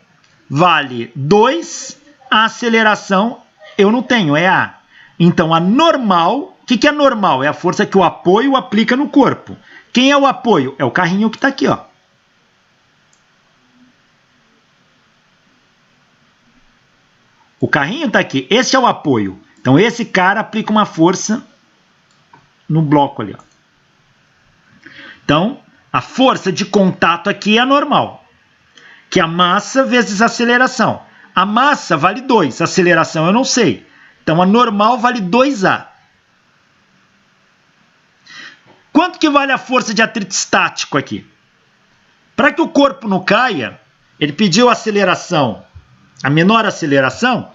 vale 2, a aceleração eu não tenho, é A. Então, a normal, o que é normal? É a força que o apoio aplica no corpo. Quem é o apoio? É o carrinho que está aqui, ó. O carrinho está aqui, esse é o apoio. Então, esse cara aplica uma força no bloco ali, ó. Então, a força de contato aqui é a normal, que é a massa vezes a aceleração. A massa vale 2, a aceleração eu não sei. Então, a normal vale 2A. Quanto que vale a força de atrito estático aqui? Para que o corpo não caia, ele pediu a aceleração, a menor aceleração,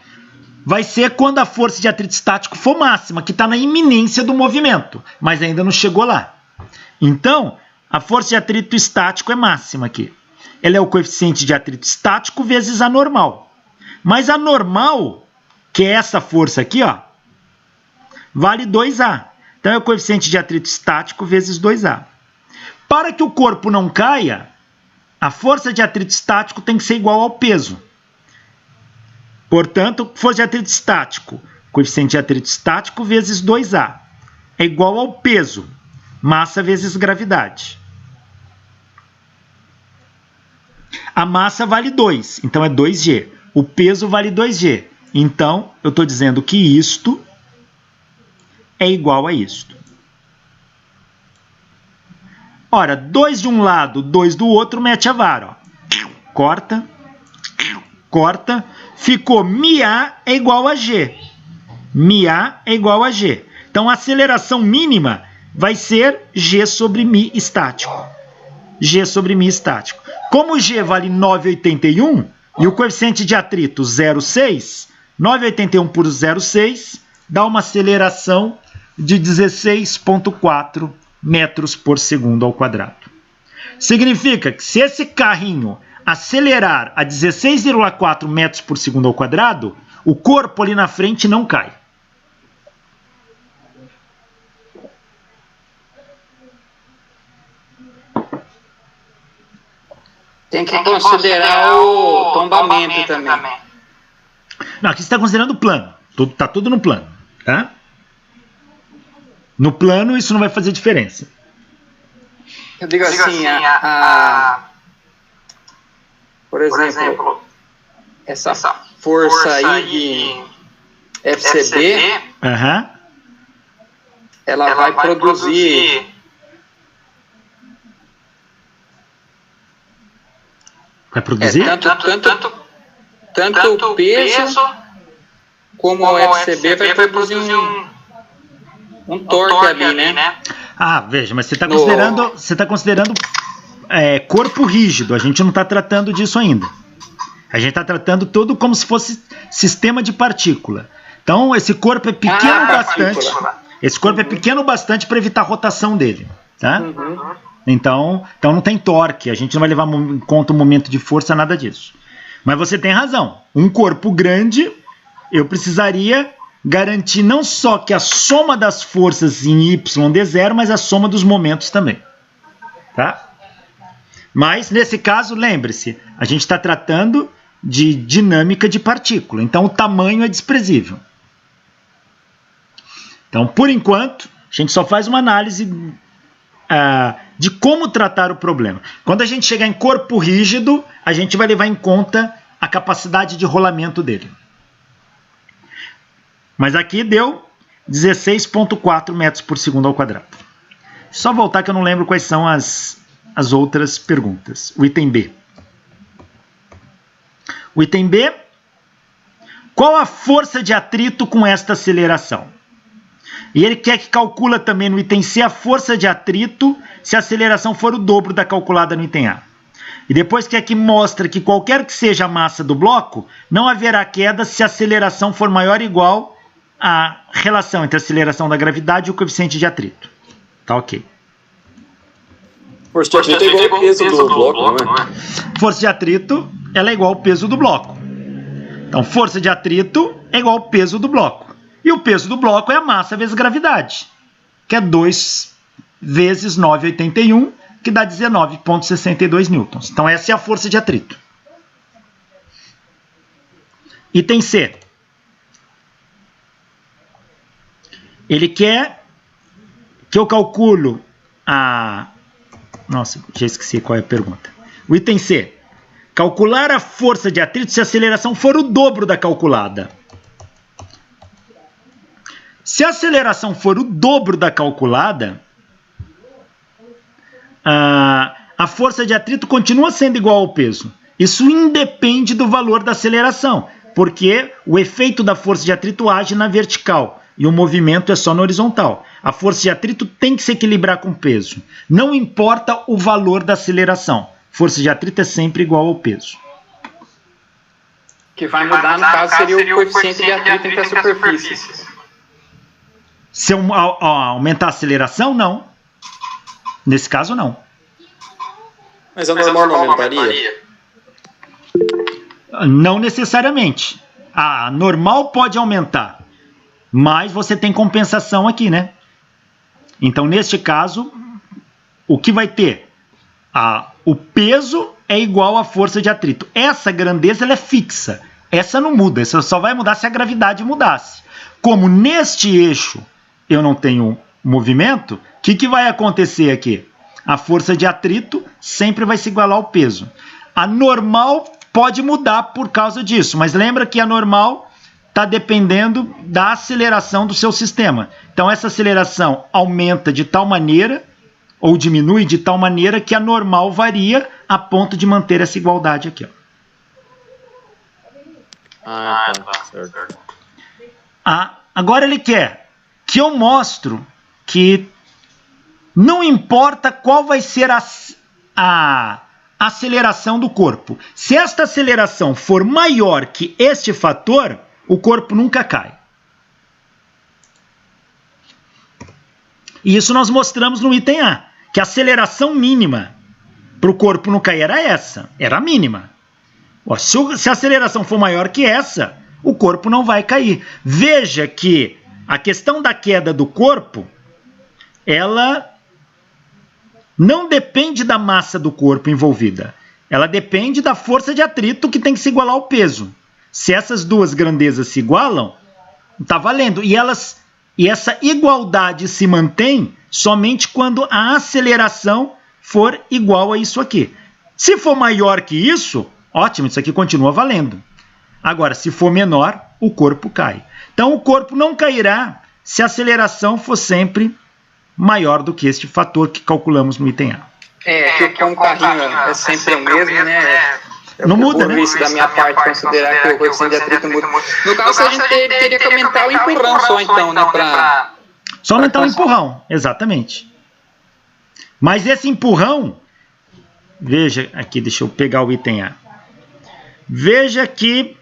vai ser quando a força de atrito estático for máxima, que está na iminência do movimento, mas ainda não chegou lá. Então, a força de atrito estático é máxima aqui. Ela é o coeficiente de atrito estático vezes a normal. Mas a normal, que é essa força aqui, ó, vale 2A. Então, é o coeficiente de atrito estático vezes 2A. Para que o corpo não caia, a força de atrito estático tem que ser igual ao peso. Portanto, força de atrito estático, coeficiente de atrito estático vezes 2A, é igual ao peso, massa vezes gravidade. A massa vale 2, então é 2G. O peso vale 2G. Então, eu estou dizendo que isto é igual a isto. Ora, 2 de um lado, 2 do outro, mete a vara. Ó. Corta, corta. Ficou μA é igual a G. μA é igual a G. Então, a aceleração mínima vai ser G sobre μ estático. G sobre μ estático. Como G vale 9,81 e o coeficiente de atrito 0,6, 9,81 por 0,6 dá uma aceleração de 16,4 metros por segundo ao quadrado. Significa que se esse carrinho acelerar a 16,4 metros por segundo ao quadrado, o corpo ali na frente não cai. Tem que considerar o tombamento também. Não, aqui você está considerando o plano. Está tudo no plano. Tá? No plano isso não vai fazer diferença. Eu digo assim, por exemplo, essa força aí de FCB, ela vai produzir tanto o peso como o FCB vai produzir um torque ali, né? Ah, veja, mas você está considerando corpo rígido. A gente não está tratando disso ainda. A gente está tratando todo como se fosse sistema de partícula. Então, esse corpo é pequeno bastante. Esse corpo é pequeno bastante para evitar a rotação dele, tá? Então não tem torque. A gente não vai levar em conta o momento de força, nada disso. Mas você tem razão. Um corpo grande, eu precisaria garantir não só que a soma das forças em Y dê zero, mas a soma dos momentos também. Tá? Mas, nesse caso, lembre-se, a gente está tratando de dinâmica de partícula. Então, o tamanho é desprezível. Então, por enquanto, a gente só faz uma análise de como tratar o problema. Quando a gente chegar em corpo rígido, a gente vai levar em conta a capacidade de rolamento dele. Mas aqui deu 16,4 metros por segundo ao quadrado. Só voltar que eu não lembro quais são as outras perguntas. O item B. O item B. Qual a força de atrito com esta aceleração? E ele quer que calcula também no item C a força de atrito se a aceleração for o dobro da calculada no item A. E depois quer que mostre que qualquer que seja a massa do bloco, não haverá queda se a aceleração for maior ou igual à relação entre a aceleração da gravidade e o coeficiente de atrito. Tá ok. Força de atrito é igual ao peso do bloco, não é? Força de atrito ela é igual ao peso do bloco. Então, força de atrito é igual ao peso do bloco. E o peso do bloco é a massa vezes gravidade, que é 2 vezes 9,81, que dá 19,62 newtons. Então, essa é a força de atrito. Item C. Ele quer que eu calculo a... Nossa, já esqueci qual é a pergunta. O item C. Calcular a força de atrito se a aceleração for o dobro da calculada. Se a aceleração for o dobro da calculada, a força de atrito continua sendo igual ao peso. Isso independe do valor da aceleração, porque o efeito da força de atrito age na vertical e o movimento é só na horizontal. A força de atrito tem que se equilibrar com o peso. Não importa o valor da aceleração. força de atrito é sempre igual ao peso. O que vai mudar, no caso, seria o coeficiente de atrito entre as superfícies. Se eu aumentar a aceleração, não. Nesse caso, não. Mas a normal não aumentaria? Não necessariamente. A normal pode aumentar, mas você tem compensação aqui, né? Então, neste caso, o que vai ter? O peso é igual à força de atrito. Essa grandeza ela é fixa. Essa não muda. Essa só vai mudar se a gravidade mudasse. Como neste eixo eu não tenho movimento, o que vai acontecer aqui? A força de atrito sempre vai se igualar ao peso. A normal pode mudar por causa disso, mas lembra que a normal está dependendo da aceleração do seu sistema. Então essa aceleração aumenta de tal maneira, ou diminui de tal maneira, que a normal varia a ponto de manter essa igualdade aqui. Ó. Certo. Agora ele quer que eu mostro que não importa qual vai ser a aceleração do corpo. Se esta aceleração for maior que este fator, o corpo nunca cai. E isso nós mostramos no item A, que a aceleração mínima para o corpo não cair era essa, era a mínima. Se a aceleração for maior que essa, o corpo não vai cair. Veja que a questão da queda do corpo, ela não depende da massa do corpo envolvida. Ela depende da força de atrito que tem que se igualar ao peso. Se essas duas grandezas se igualam, está valendo. E essa igualdade se mantém somente quando a aceleração for igual a isso aqui. Se for maior que isso, ótimo, isso aqui continua valendo. Agora, se for menor, o corpo cai. Então, o corpo não cairá se a aceleração for sempre maior do que este fator que calculamos no item A. Que como o carrinho é sempre o mesmo, né? Não muda, né? Isso da minha parte, considerar que o coeficiente de atrito muda. No caso, a gente teria que aumentar o empurrão só, então, né? Só aumentar o empurrão, exatamente. Mas esse empurrão, veja aqui, deixa eu pegar o item A. Veja que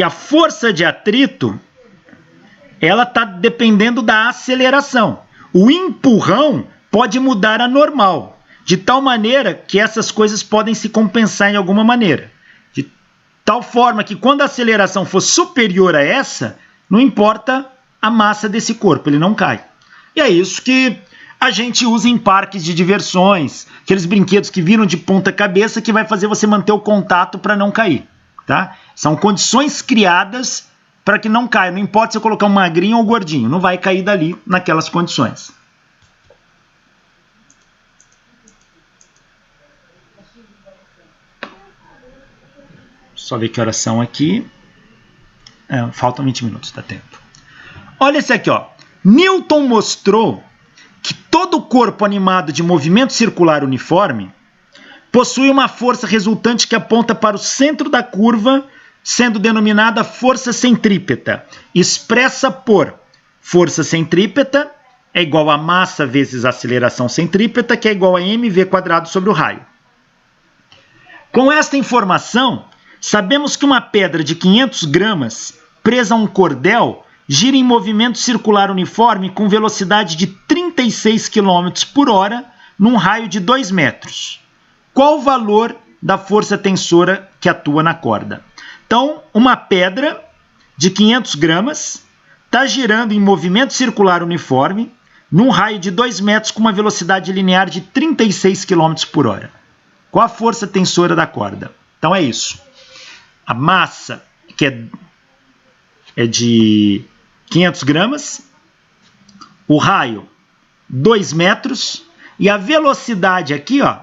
a força de atrito, ela está dependendo da aceleração. O empurrão pode mudar a normal, de tal maneira que essas coisas podem se compensar em alguma maneira. De tal forma que quando a aceleração for superior a essa, não importa a massa desse corpo, ele não cai. E é isso que a gente usa em parques de diversões, aqueles brinquedos que viram de ponta cabeça que vai fazer você manter o contato para não cair. Tá? São condições criadas para que não caia. Não importa se eu colocar um magrinho ou gordinho, não vai cair dali naquelas condições. Só ver que horas são aqui. Faltam 20 minutos, dá tempo. Olha esse aqui, ó. Newton mostrou que todo corpo animado de movimento circular uniforme possui uma força resultante que aponta para o centro da curva, sendo denominada força centrípeta, expressa por força centrípeta é igual a massa vezes a aceleração centrípeta, que é igual a mv² sobre o raio. Com esta informação, sabemos que uma pedra de 500 gramas presa a um cordel gira em movimento circular uniforme com velocidade de 36 km por hora num raio de 2 metros. Qual o valor da força tensora que atua na corda? Então, uma pedra de 500 gramas está girando em movimento circular uniforme num raio de 2 metros com uma velocidade linear de 36 km por hora. Qual a força tensora da corda? Então é isso. A massa, que é de 500 gramas, o raio 2 metros e a velocidade aqui, ó,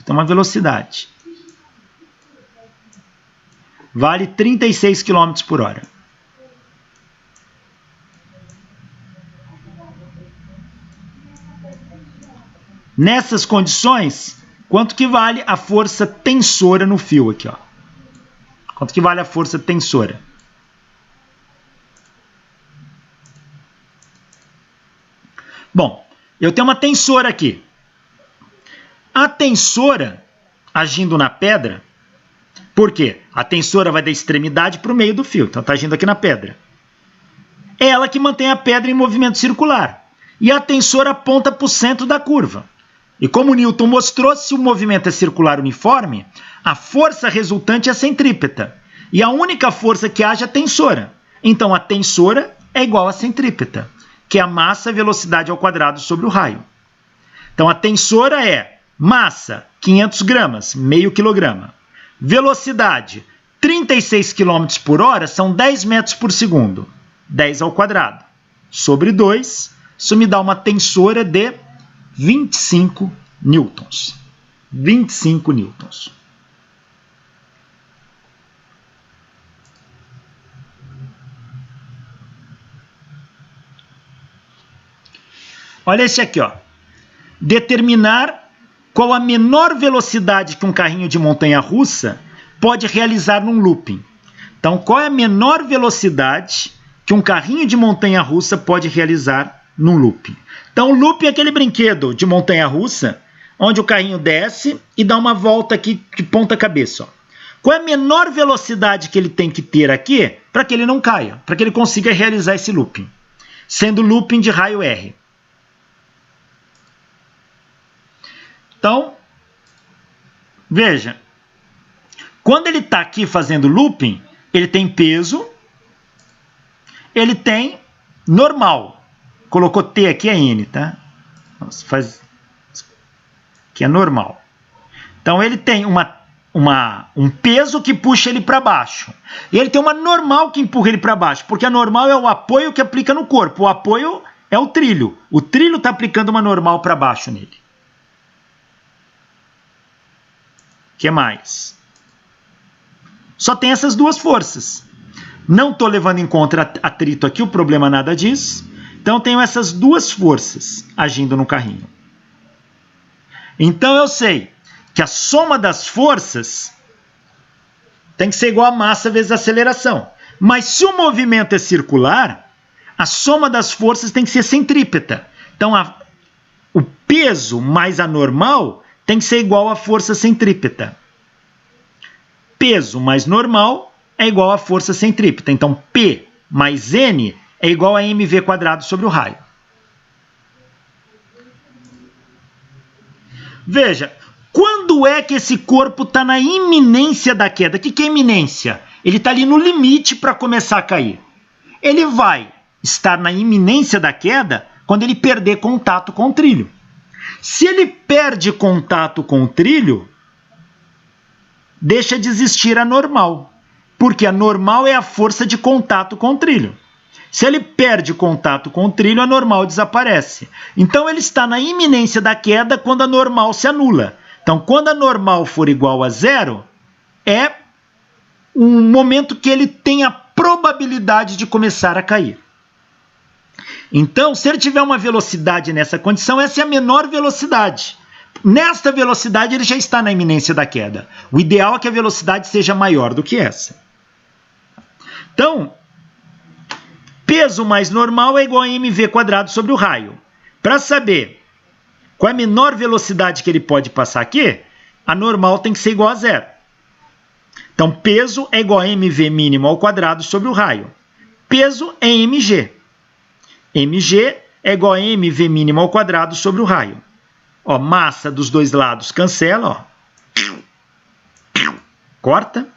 tem uma velocidade. Vale 36 km por hora. Nessas condições, quanto que vale a força tensora no fio aqui, ó? Quanto que vale a força tensora? Bom, eu tenho uma tensora aqui. A tensora agindo na pedra, por quê? A tensora vai da extremidade para o meio do fio, então está agindo aqui na pedra. É ela que mantém a pedra em movimento circular. E a tensora aponta para o centro da curva. E como Newton mostrou, se o movimento é circular uniforme, a força resultante é centrípeta. E a única força que age é a tensora. Então a tensora é igual a centrípeta, que é a massa velocidade ao quadrado sobre o raio. Então a tensora é massa, 500 gramas, meio quilograma. Velocidade, 36 km por hora, são 10 metros por segundo. 10 ao quadrado. Sobre 2, isso me dá uma tensora de 25 newtons. 25 newtons. Olha esse aqui, ó. Determinar qual a menor velocidade que um carrinho de montanha-russa pode realizar num looping. Então, qual é a menor velocidade que um carrinho de montanha-russa pode realizar num looping? Então, o looping é aquele brinquedo de montanha-russa onde o carrinho desce e dá uma volta aqui de ponta cabeça. Ó. Qual é a menor velocidade que ele tem que ter aqui para que ele não caia, para que ele consiga realizar esse looping? Sendo looping de raio R. Então, veja, quando ele está aqui fazendo looping, ele tem peso, ele tem normal. Colocou T aqui, é N, tá? Que é normal. Então, ele tem um peso que puxa ele para baixo. E ele tem uma normal que empurra ele para baixo, porque a normal é o apoio que aplica no corpo. O apoio é o trilho. O trilho está aplicando uma normal para baixo nele. O que mais? Só tem essas duas forças. Não estou levando em conta atrito aqui, o problema nada diz. Então, tenho essas duas forças agindo no carrinho. Então, eu sei que a soma das forças tem que ser igual a massa vezes a aceleração. Mas se o movimento é circular, a soma das forças tem que ser centrípeta. Então, o peso mais a normal tem que ser igual à força centrípeta. Peso mais normal é igual à força centrípeta. Então, P mais N é igual a mv quadrado sobre o raio. Veja, quando é que esse corpo está na iminência da queda? O que é iminência? Ele está ali no limite para começar a cair. Ele vai estar na iminência da queda quando ele perder contato com o trilho. Se ele perde contato com o trilho, deixa de existir a normal, porque a normal é a força de contato com o trilho. Se ele perde contato com o trilho, a normal desaparece. Então, ele está na iminência da queda quando a normal se anula. Então, quando a normal for igual a zero, é um momento que ele tem a probabilidade de começar a cair. Então, se ele tiver uma velocidade nessa condição, essa é a menor velocidade. Nesta velocidade, ele já está na iminência da queda. O ideal é que a velocidade seja maior do que essa. Então, peso mais normal é igual a mv quadrado sobre o raio. Para saber qual é a menor velocidade que ele pode passar aqui, a normal tem que ser igual a zero. Então, peso é igual a mv mínimo ao quadrado sobre o raio. Peso é mg. mg é igual a mv mínimo ao quadrado sobre o raio. Ó, massa dos dois lados cancela, ó. Corta.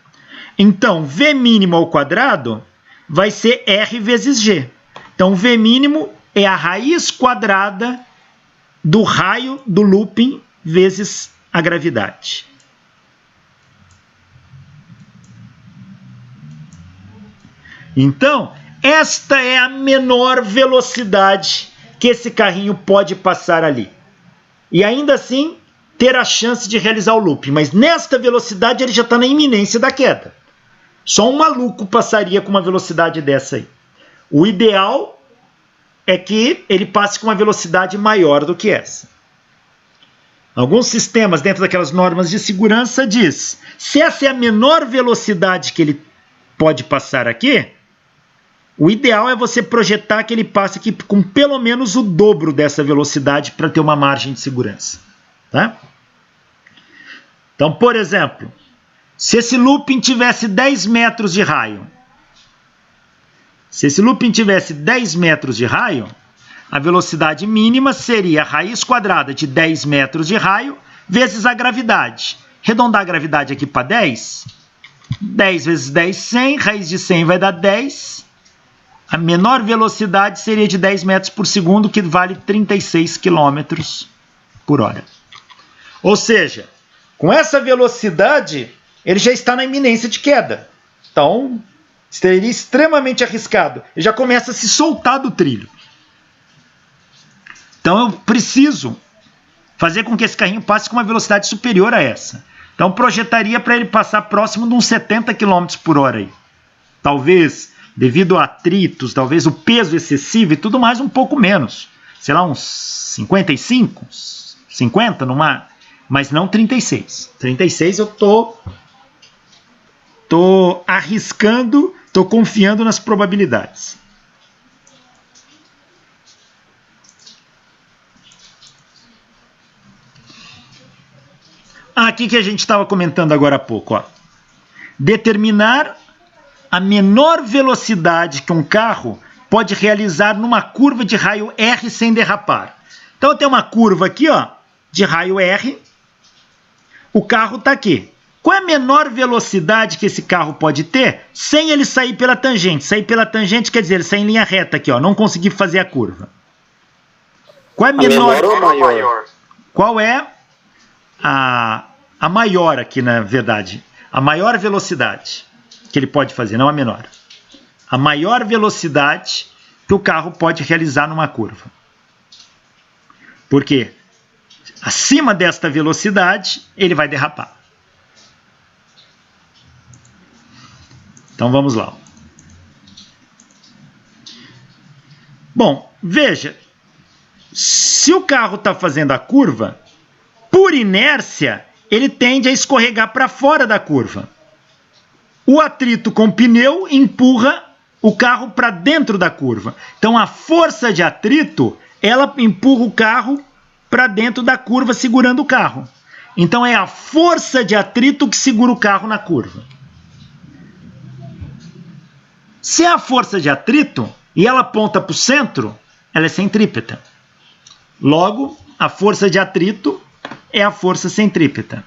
Então, v mínimo ao quadrado vai ser R vezes G. Então, V mínimo é a raiz quadrada do raio do looping vezes a gravidade. Então, esta é a menor velocidade que esse carrinho pode passar ali. E ainda assim, ter a chance de realizar o looping. Mas nesta velocidade, ele já está na iminência da queda. Só um maluco passaria com uma velocidade dessa aí. O ideal é que ele passe com uma velocidade maior do que essa. Alguns sistemas, dentro daquelas normas de segurança, diz: se essa é a menor velocidade que ele pode passar aqui, O ideal é você projetar que ele passe aqui com pelo menos o dobro dessa velocidade para ter uma margem de segurança. Tá? Então, por exemplo, se esse looping tivesse 10 metros de raio, a velocidade mínima seria a raiz quadrada de 10 metros de raio vezes a gravidade. Arredondar a gravidade aqui para 10. 10 vezes 10, 100. Raiz de 100 vai dar 10. A menor velocidade seria de 10 metros por segundo, que vale 36 km por hora. Ou seja, com essa velocidade, ele já está na iminência de queda. Então, seria extremamente arriscado. Ele já começa a se soltar do trilho. Então, eu preciso fazer com que esse carrinho passe com uma velocidade superior a essa. Então, projetaria para ele passar próximo de uns 70 km por hora. Aí. Talvez, devido a atritos, talvez o peso excessivo e tudo mais, um pouco menos. Sei lá, uns 55, 50 no mar. Mas não 36. 36 eu tô arriscando, tô confiando nas probabilidades. Aqui que a gente estava comentando agora há pouco, ó. Determinar a menor velocidade que um carro pode realizar numa curva de raio R sem derrapar. Então eu tenho uma curva aqui, ó, de raio R. O carro está aqui. Qual é a menor velocidade que esse carro pode ter sem ele sair pela tangente? Sair pela tangente quer dizer ele sair em linha reta aqui, ó, não conseguir fazer a curva. Qual é a menor ou maior? Qual é a maior aqui, na verdade? A maior velocidade que ele pode fazer, não a menor. A maior velocidade que o carro pode realizar numa curva. Por quê? Acima desta velocidade, ele vai derrapar. Então vamos lá. Bom, veja. Se o carro está fazendo a curva, por inércia, ele tende a escorregar para fora da curva. O atrito com o pneu empurra o carro para dentro da curva. Então a força de atrito, ela empurra o carro para dentro da curva, segurando o carro. Então é a força de atrito que segura o carro na curva. Se é a força de atrito e ela aponta para o centro, ela é centrípeta. Logo, a força de atrito é a força centrípeta.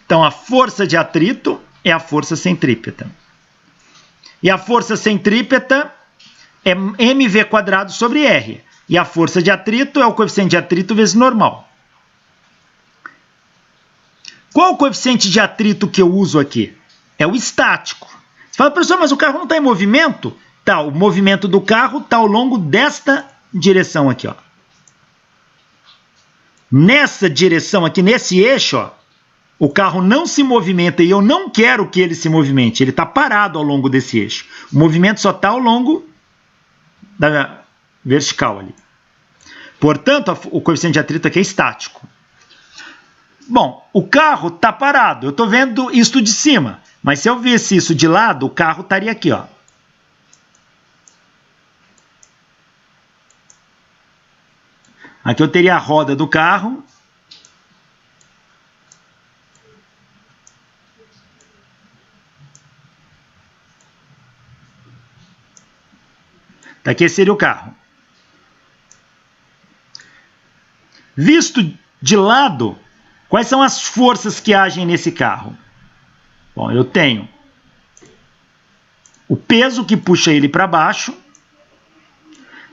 Então a força de atrito é a força centrípeta. E a força centrípeta é mv² sobre r. E a força de atrito é o coeficiente de atrito vezes normal. Qual o coeficiente de atrito que eu uso aqui? É o estático. Você fala, professor, mas o carro não está em movimento? Tá, o movimento do carro está ao longo desta direção aqui, ó. Nessa direção aqui, nesse eixo, ó, o carro não se movimenta e eu não quero que ele se movimente. Ele está parado ao longo desse eixo. O movimento só está ao longo da vertical ali. Portanto, o coeficiente de atrito aqui é estático. Bom, o carro está parado. Eu estou vendo isso de cima. Mas se eu visse isso de lado, o carro estaria aqui, ó. Aqui eu teria a roda do carro. Aqui seria o carro. Visto de lado, quais são as forças que agem nesse carro? Bom, eu tenho o peso que puxa ele para baixo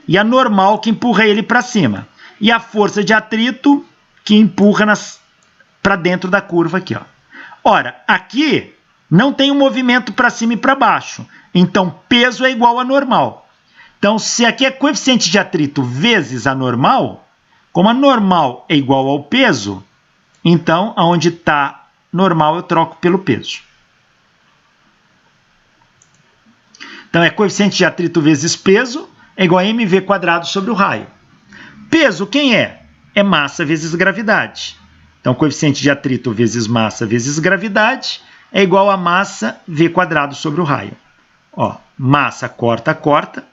e a normal que empurra ele para cima. E a força de atrito que empurra para dentro da curva aqui, ó. Ora, aqui não tem um movimento para cima e para baixo. Então, peso é igual a normal. Então, se aqui é coeficiente de atrito vezes a normal, como a normal é igual ao peso, então, onde está normal eu troco pelo peso. Então, é coeficiente de atrito vezes peso é igual a mv² sobre o raio. Peso, quem é? É massa vezes gravidade. Então, coeficiente de atrito vezes massa vezes gravidade é igual a massa v² sobre o raio. Ó, massa corta.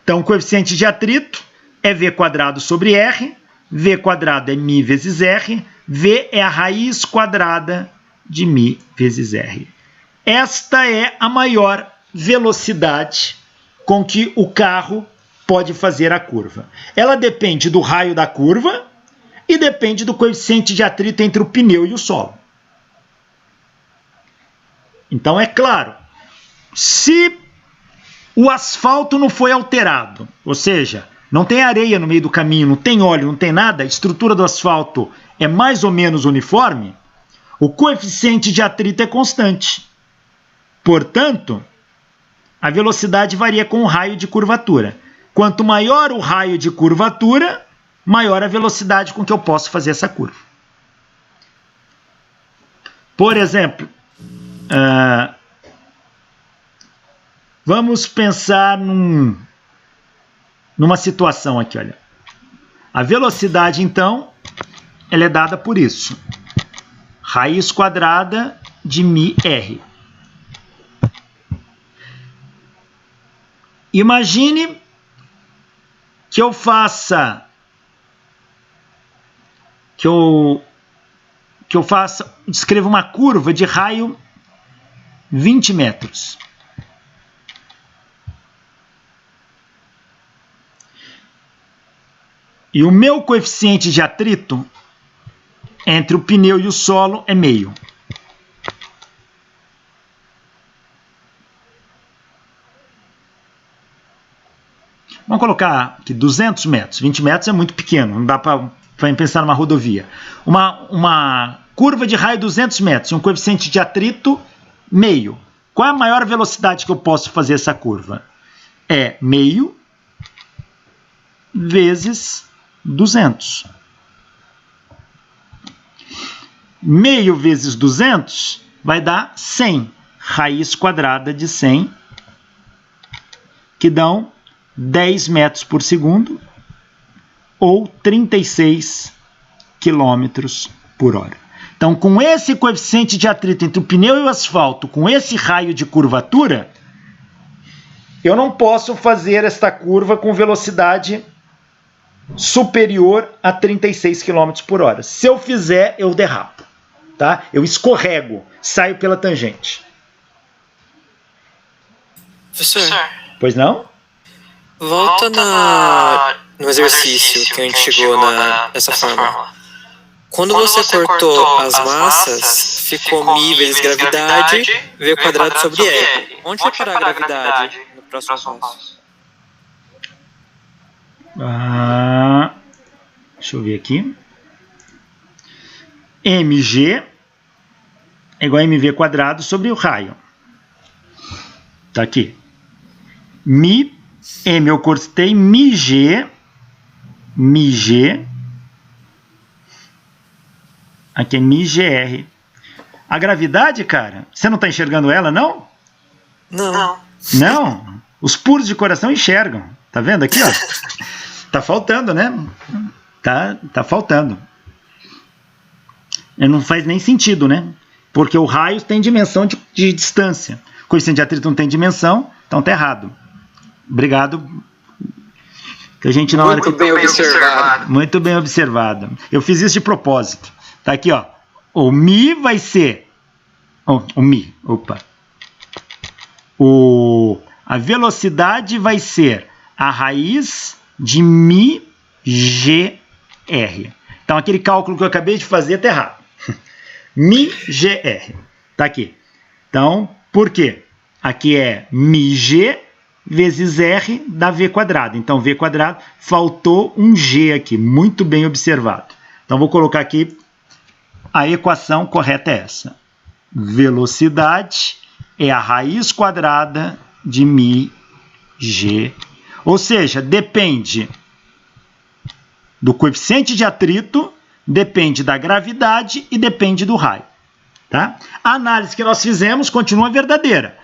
Então, o coeficiente de atrito é V² sobre R. V² é μ vezes R. V é a raiz quadrada de μ vezes R. Esta é a maior velocidade com que o carro pode fazer a curva. Ela depende do raio da curva e depende do coeficiente de atrito entre o pneu e o solo. Então, é claro, se o asfalto não foi alterado, ou seja, não tem areia no meio do caminho, não tem óleo, não tem nada, a estrutura do asfalto é mais ou menos uniforme, o coeficiente de atrito é constante. Portanto, a velocidade varia com o raio de curvatura. Quanto maior o raio de curvatura, maior a velocidade com que eu posso fazer essa curva. Por exemplo, vamos pensar numa situação aqui, olha. A velocidade, então, ela é dada por isso. Raiz quadrada de μr. Imagine que eu descreva uma curva de raio 20 metros. E o meu coeficiente de atrito entre o pneu e o solo é meio. Vamos colocar aqui 200 metros. 20 metros é muito pequeno, não dá para pensar numa rodovia. Uma curva de raio 200 metros e um coeficiente de atrito meio. Qual é a maior velocidade que eu posso fazer essa curva? É meio vezes 200. Meio vezes 200 vai dar 100. Raiz quadrada de 100, que dão 10 metros por segundo ou 36 quilômetros por hora. Então, com esse coeficiente de atrito entre o pneu e o asfalto, com esse raio de curvatura, eu não posso fazer esta curva com velocidade superior a 36 km por hora. Se eu fizer, eu derrapo. Tá? Eu escorrego, saio pela tangente. Professor, pois não? Volta no exercício que a gente chegou nessa fórmula. Quando você cortou as massas, ficou μ vezes gravidade, V² sobre R. Onde vai parar a gravidade no próximo passo? Deixa eu ver aqui. mg é igual a mv² sobre o raio. Tá aqui. M eu cortei μg. Aqui é μgr. A gravidade, cara, você não está enxergando ela, não? Não. Não? Os puros de coração enxergam. Tá vendo aqui, ó? Tá faltando, né? Tá faltando. Não faz nem sentido, né? Porque o raio tem dimensão de distância. O coeficiente de atrito não tem dimensão, então tá errado. Obrigado. Que a gente na hora Muito bem observado. Muito bem observado. Eu fiz isso de propósito. Tá aqui, ó. O μ vai ser... A velocidade vai ser a raiz de μgr. Então, aquele cálculo que eu acabei de fazer está errado. μgr. Tá aqui. Então, por quê? Aqui é μg vezes r dá v². Então, v², faltou um g aqui. Muito bem observado. Então, vou colocar aqui a equação correta é essa. Velocidade é a raiz quadrada de μg. Ou seja, depende do coeficiente de atrito, depende da gravidade e depende do raio. Tá? A análise que nós fizemos continua verdadeira.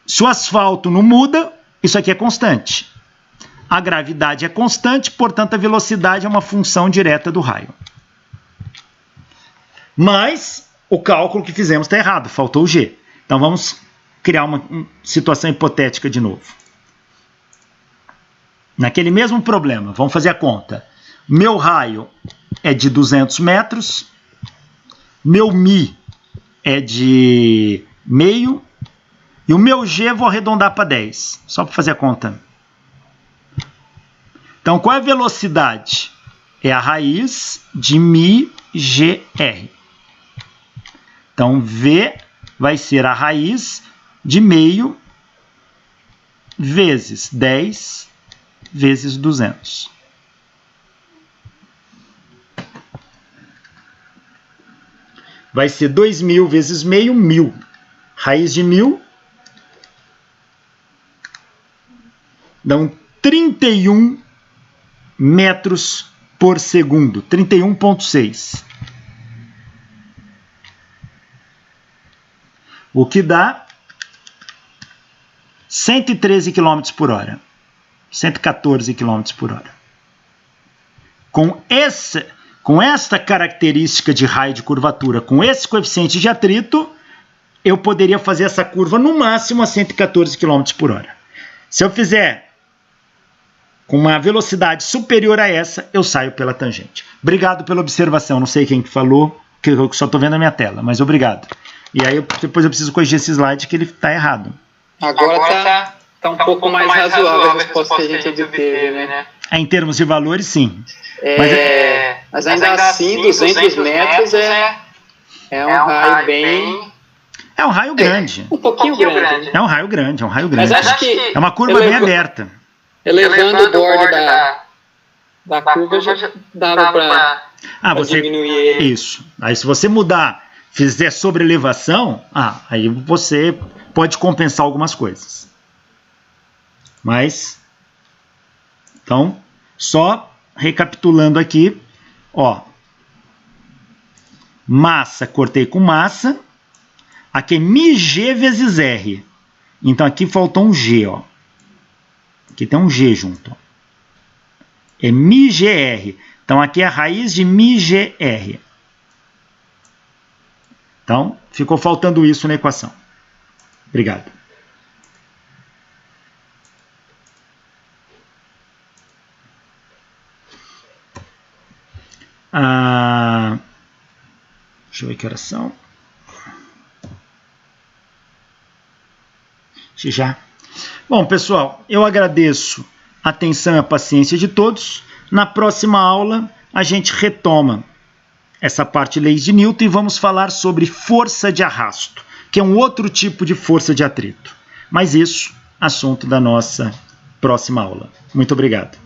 Se o asfalto não muda, isso aqui é constante. A gravidade é constante, portanto a velocidade é uma função direta do raio. Mas o cálculo que fizemos está errado, faltou o g. Então vamos criar uma situação hipotética de novo. Naquele mesmo problema, vamos fazer a conta. Meu raio é de 200 metros, meu Mi é de meio, e o meu G vou arredondar para 10, só para fazer a conta. Então, qual é a velocidade? É a raiz de μGr. Então, V vai ser a raiz de meio vezes 10 vezes 200. Vai ser 2.000 vezes meio, 1.000. Raiz de 1.000 dão 31 metros por segundo. 31,6. O que dá 113 km por hora. 114 km por hora. Com esta característica de raio de curvatura, com esse coeficiente de atrito, eu poderia fazer essa curva no máximo a 114 km por hora. Se eu fizer com uma velocidade superior a essa, eu saio pela tangente. Obrigado pela observação. Não sei quem falou, que eu só estou vendo a minha tela, mas obrigado. E aí depois eu preciso corrigir esse slide que ele está errado. Agora está um pouco mais razoável a resposta que a gente obteve, né? Em termos de valores, sim. Mas ainda assim, 200 metros é um raio bem... É um raio grande. Um pouquinho grande. É um raio grande, Mas acho que... É uma curva bem aberta. Elevando o bordo da curva já dava para diminuir ele. Isso. Aí se você mudar, fizer sobrelevação, aí você pode compensar algumas coisas. Mas, então, só recapitulando aqui, ó. Massa, cortei com massa. Aqui é μg vezes r. Então aqui faltou um g, ó. Aqui tem um g junto, ó. É μgr. Então aqui é a raiz de μgr. Então, ficou faltando isso na equação. Obrigado. Deixa eu ver que horas são. Já. Bom, pessoal, eu agradeço a atenção e a paciência de todos. Na próxima aula, a gente retoma essa parte de leis de Newton e vamos falar sobre força de arrasto, que é um outro tipo de força de atrito. Mas isso, assunto da nossa próxima aula. Muito obrigado.